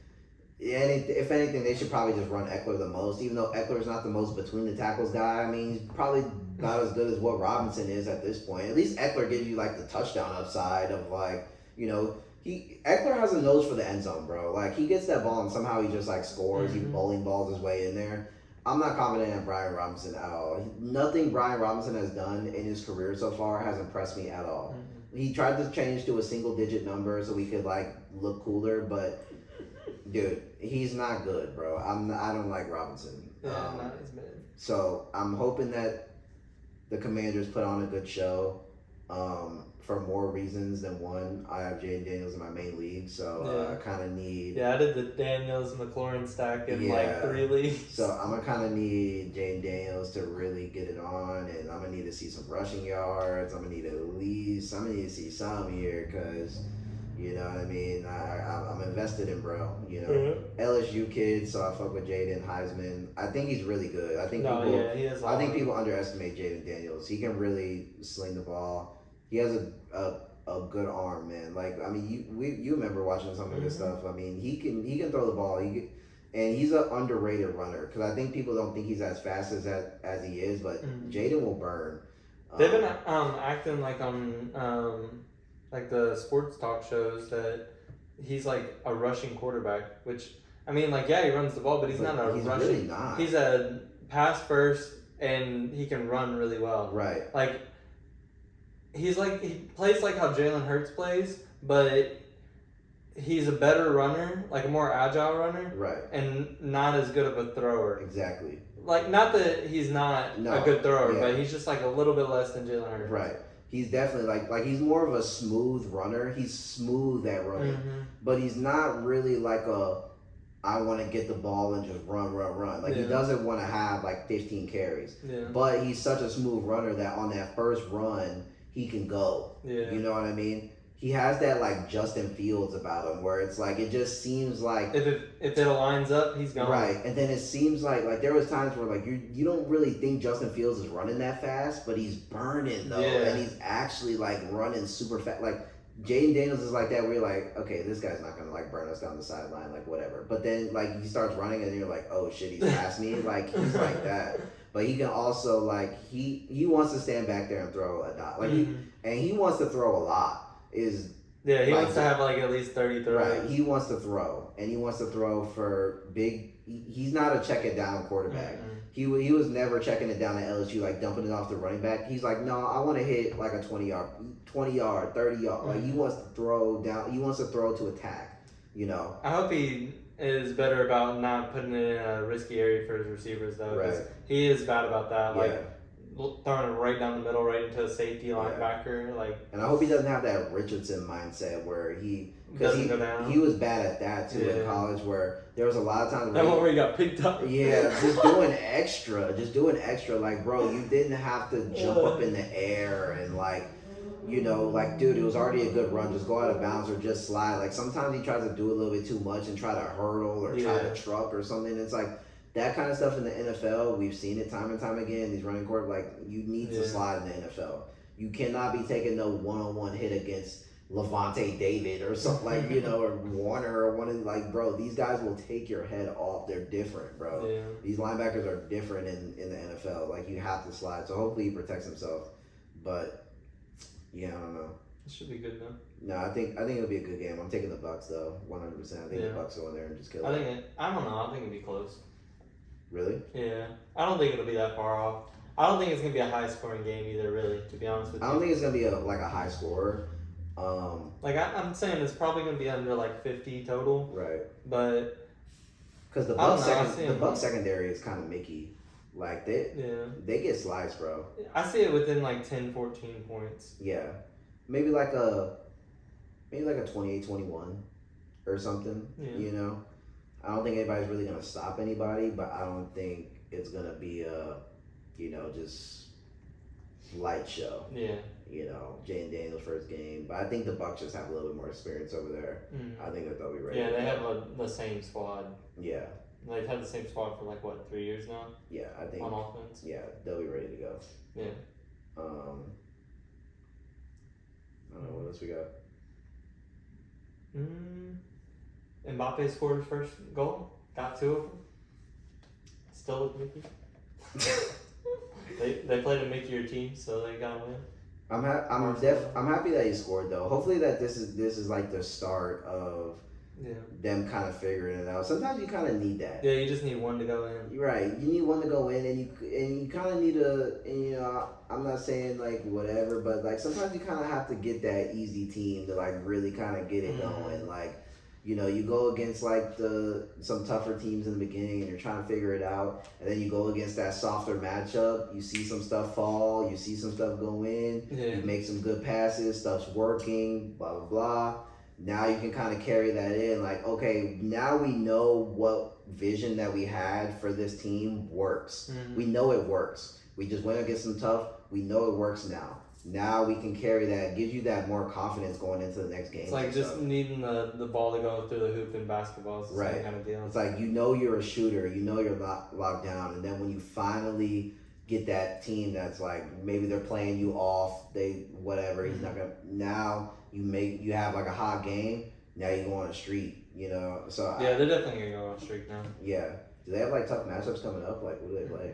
Speaker 1: if anything, they should probably just run Eckler the most, even though Eckler's not the most between the tackles guy. I mean, he's probably not as good as what Robinson is at this point. At least Eckler gives you like the touchdown upside of like, you know, Eckler has a nose for the end zone, bro. Like he gets that ball and somehow he just like scores. He bowling balls his way in there. I'm not confident in Brian Robinson at all. Nothing Brian Robinson has done in his career so far has impressed me at all. He tried to change to a single-digit number so we could like look cooler, but dude, he's not good, bro. I don't like Robinson.
Speaker 2: Yeah, he's bad.
Speaker 1: So I'm hoping that the Commanders put on a good show. For more reasons than one, I have Jaden Daniels in my main league, so I kind of need...
Speaker 2: Yeah, I did the Daniels McLaurin stack in like 3 leagues.
Speaker 1: So I'm going to kind of need Jaden Daniels to really get it on, and I'm going to need to see some rushing yards. I'm going to need to see some here, because, you know what I mean, I'm invested in bro, you know. LSU kid, so I fuck with Jaden Heisman. I think he's really good. I think people underestimate Jaden Daniels. He can really sling the ball. He has a good arm, man. Like, I mean, you remember watching some of his stuff. I mean, he can throw the ball. And he's an underrated runner because I think people don't think he's as fast as he is. But Jaden will burn.
Speaker 2: They've been acting like on like the sports talk shows that he's like a rushing quarterback. Which I mean, like he runs the ball, but he's not a rushing.
Speaker 1: Really not.
Speaker 2: He's a pass first, and he can run really well.
Speaker 1: Right.
Speaker 2: Like. He plays like how Jalen Hurts plays, but he's a better runner, like a more agile runner,
Speaker 1: right?
Speaker 2: And not as good of a thrower.
Speaker 1: Exactly.
Speaker 2: Like not that he's not a good thrower, but he's just like a little bit less than Jalen Hurts.
Speaker 1: Right. He's definitely like he's more of a smooth runner. He's smooth at running, but he's not really like I want to get the ball and just run. Like he doesn't want to have like 15 carries. Yeah. But he's such a smooth runner that on that first run. He can go. Yeah. You know what I mean? He has that like Justin Fields about him where it's like it just seems like
Speaker 2: if it aligns up, he's gone.
Speaker 1: Right. And then it seems like there was times where like you don't really think Justin Fields is running that fast, but he's burning though. Yeah. And he's actually like running super fast. Like Jaden Daniels is like that where you're like, okay, this guy's not gonna like burn us down the sideline, like whatever. But then like he starts running and you're like, oh shit, he's past me. Like he's like that. But he can also like he wants to stand back there and throw a dot. Like and he wants to throw a lot. Is
Speaker 2: Yeah, he
Speaker 1: like,
Speaker 2: wants to have like at least 30 throws.
Speaker 1: Right, he wants to throw, and he wants to throw for big. He's not a check it down quarterback. He was never checking it down at LSU, like dumping it off the running back. He's like, no, I want to hit like a 20-yard, 30 yard. Like he wants to throw down. He wants to throw to attack. You know.
Speaker 2: I hope he is better about not putting it in a risky area for his receivers though.
Speaker 1: Right.
Speaker 2: He is bad about that.
Speaker 1: Yeah.
Speaker 2: Like throwing it right down the middle, right into a safety linebacker. Like.
Speaker 1: And I hope he doesn't have that Richardson mindset where he.
Speaker 2: Because
Speaker 1: he was bad at that too in college, where there was a lot of times
Speaker 2: that one where he got picked up.
Speaker 1: Yeah, just doing extra. Like, bro, you didn't have to jump up in the air and like, you know, like, dude, it was already a good run. Just go out of bounds or just slide. Like sometimes he tries to do a little bit too much and try to hurdle or try to truck or something. It's like that kind of stuff in the NFL. We've seen it time and time again. These running quarterbacks, like you need to slide in the NFL. You cannot be taking no one-on-one hit against Levante David or something like, you know, or Warner or one of like, bro, these guys will take your head off. They're different, bro.
Speaker 2: Yeah.
Speaker 1: These linebackers are different in the NFL. Like you have to slide. So hopefully he protects himself. But yeah, I don't know.
Speaker 2: It should be good though.
Speaker 1: No, I think it'll be a good game. I'm taking the Bucks though, 100%. I think the Bucks go in there and just kill it.
Speaker 2: I don't know. I think it'll be close.
Speaker 1: Really?
Speaker 2: Yeah. I don't think it'll be that far off. I don't think it's gonna be a high scoring game either. Really, to be honest with you.
Speaker 1: I don't think it's gonna be a high scorer.
Speaker 2: Like I'm saying, it's probably gonna be under like 50 total.
Speaker 1: Right.
Speaker 2: But
Speaker 1: because the Bucks secondary is kind of Mickey. Like they get sliced, bro.
Speaker 2: I see it within like 10, 14 points.
Speaker 1: Yeah, maybe like a 28-21 or something.
Speaker 2: Yeah.
Speaker 1: You know, I don't think anybody's really gonna stop anybody, but I don't think it's gonna be a, you know, just light show.
Speaker 2: Yeah.
Speaker 1: You know, Jaden Daniels' first game, but I think the Bucks just have a little bit more experience over there. I think that they'll be ready.
Speaker 2: Yeah, they have the same squad.
Speaker 1: Yeah.
Speaker 2: They've had the same squad for like what, 3 years now?
Speaker 1: Yeah, I think
Speaker 2: on offense.
Speaker 1: Yeah, they'll be ready to go.
Speaker 2: Yeah.
Speaker 1: I don't know what else we got.
Speaker 2: Mbappe scored his first goal. Got 2 of them. Still with Mickey. They played a Mickey team, so they got a win.
Speaker 1: I'm happy that he scored though. Hopefully that this is like the start of them kind of figuring it out. Sometimes you kind of need that.
Speaker 2: Yeah, you just need one to go in.
Speaker 1: You're right. You need one to go in, and you kind of need and you know, I'm not saying like whatever, but like sometimes you kind of have to get that easy team to like really kind of get it going. Like, you know, you go against like some tougher teams in the beginning and you're trying to figure it out, and then you go against that softer matchup, you see some stuff fall, you see some stuff go in, you make some good passes, stuff's working, blah blah blah. Now you can kind of carry that in, like, okay, now we know what vision that we had for this team works. We know it works. We just went against some tough, we know it works now. Now we can carry that, gives you that more confidence going into the next game.
Speaker 2: It's like just needing the ball to go through the hoop in basketball. It's the same kind of deal.
Speaker 1: It's like, you know, you're a shooter, you know you're locked down, and then when you finally get that team that's like, maybe they're playing you off, he's not gonna, now you have like a hot game, now you go on a streak, you know. So
Speaker 2: yeah, they're definitely gonna go on a streak now.
Speaker 1: Yeah. Do they have like tough matchups coming up? Like, what do they play?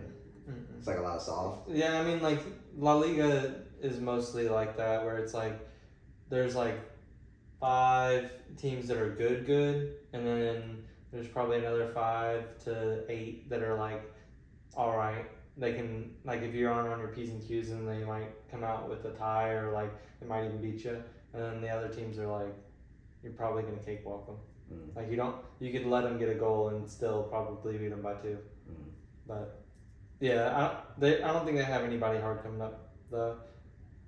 Speaker 1: It's like a lot of soft.
Speaker 2: Yeah, I mean, like La Liga is mostly like that, where it's like there's like 5 teams that are good, and then there's probably another 5 to 8 that are like, all right, they can, like, if you're on your P's and Q's, and they might come out with a tie, or like they might even beat you, and then the other teams are like, you're probably gonna cakewalk them. Like you could let them get a goal and still probably beat them by 2. But yeah, I don't think they have anybody hard coming up though,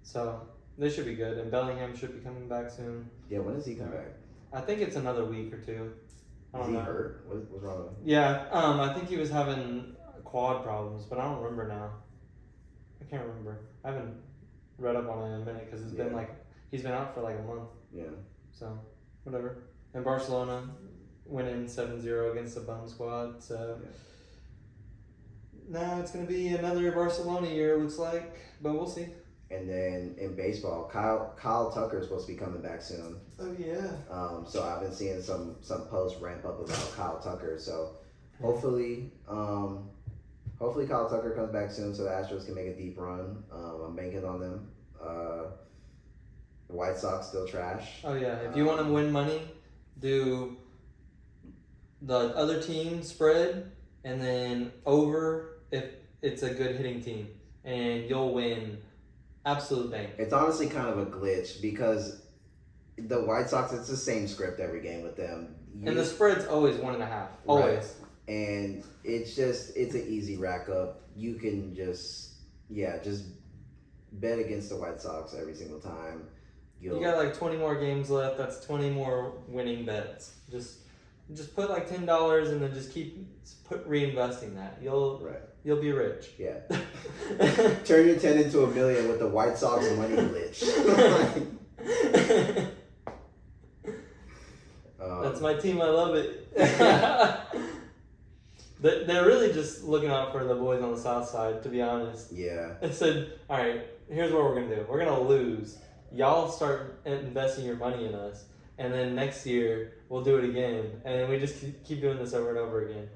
Speaker 2: so they should be good. And Bellingham should be coming back soon.
Speaker 1: Yeah, when does he come back?
Speaker 2: I think it's another week or 2.
Speaker 1: Is he hurt? What's wrong with him?
Speaker 2: Yeah, I think he was having quad problems, but I don't remember now. I can't remember. I haven't read up on it in a minute because it's been like, he's been out for like a month.
Speaker 1: Yeah.
Speaker 2: So whatever. And Barcelona winning 7-0 against the bum squad. So now it's gonna be another Barcelona year, looks like, but we'll see.
Speaker 1: And then in baseball, Kyle Tucker is supposed to be coming back soon.
Speaker 2: Oh yeah.
Speaker 1: So I've been seeing some posts ramp up about Kyle Tucker. So hopefully Kyle Tucker comes back soon, so the Astros can make a deep run. I'm banking on them. The White Sox still trash.
Speaker 2: Oh yeah. If you want to win money, do the other team spread and then over if it's a good hitting team, and you'll win absolute bank.
Speaker 1: It's honestly kind of a glitch because the White Sox, it's the same script every game with them.
Speaker 2: And the spread's always 1.5. Always.
Speaker 1: Right. And it's an easy rack up. You can just bet against the White Sox every single time.
Speaker 2: You got like 20 more games left. That's 20 more winning bets. Just put like $10 and then just keep reinvesting that. You'll be rich.
Speaker 1: Yeah. Turn your 10 into $1 million with the White Sox money glitch.
Speaker 2: That's my team. I love it. They're really just looking out for the boys on the south side, to be honest.
Speaker 1: Yeah.
Speaker 2: They said, all right, here's what we're going to do. We're going to lose. Y'all start investing your money in us. And then next year, we'll do it again. And then we just keep doing this over and over again.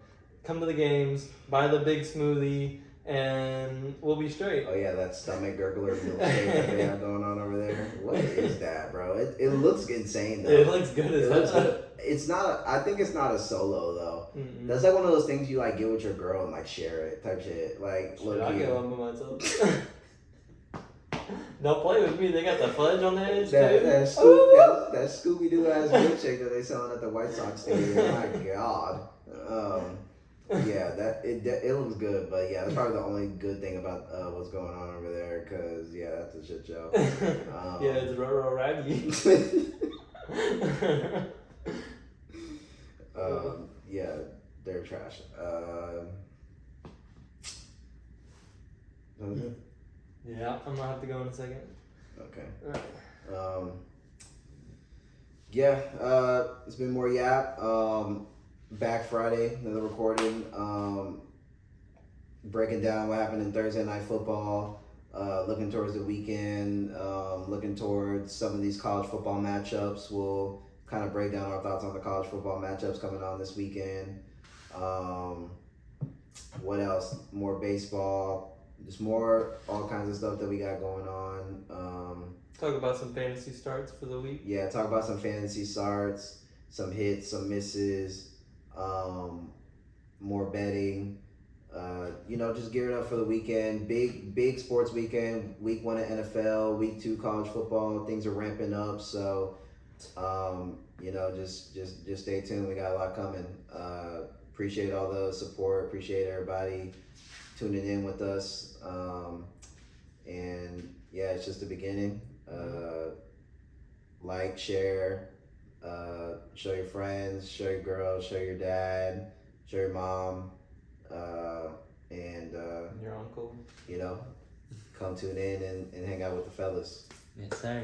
Speaker 2: Come to the games, buy the big smoothie, and we'll be straight.
Speaker 1: Oh, yeah, that stomach gurgler milkshake that they have going on over there. What is that, bro? It looks insane, though.
Speaker 2: It looks good as hell.
Speaker 1: Good. It's not, I think it's not a solo, though.
Speaker 2: Mm-mm.
Speaker 1: That's like one of those things you, like, get with your girl and, like, share it type shit. Like,
Speaker 2: Shit, I'll get one by myself. Don't play with me. They got the fudge on the edge, too.
Speaker 1: That Scooby-Doo ass milkshake that they selling at the White Sox stadium. My God. Yeah, it looks good, but yeah, that's probably the only good thing about what's going on over there, because yeah, that's a shit show.
Speaker 2: Yeah, it's row raggy.
Speaker 1: Yeah, they're trash.
Speaker 2: Yeah, I'm gonna have to go in a second.
Speaker 1: Okay. Yeah, it's been more Yap. Back Friday, another recording. Breaking down what happened in Thursday Night Football. Looking towards the weekend. Looking towards some of these college football matchups. We'll kind of break down our thoughts on the college football matchups coming on this weekend. What else? More baseball. Just more all kinds of stuff that we got going on.
Speaker 2: Talk about some fantasy starts for the week.
Speaker 1: Yeah, talk about some fantasy starts, some hits, some misses, more betting. Just gearing up for the weekend. Big sports weekend. Week 1 of NFL, week 2 college football. Things are ramping up, so just stay tuned. We got a lot coming. Appreciate all the support. Appreciate everybody tuning in with us. And yeah, it's just the beginning. Like, share, show your friends, show your girls, show your dad, show your mom, and
Speaker 2: your uncle.
Speaker 1: come tune in and hang out with the fellas.
Speaker 2: Yes, sir.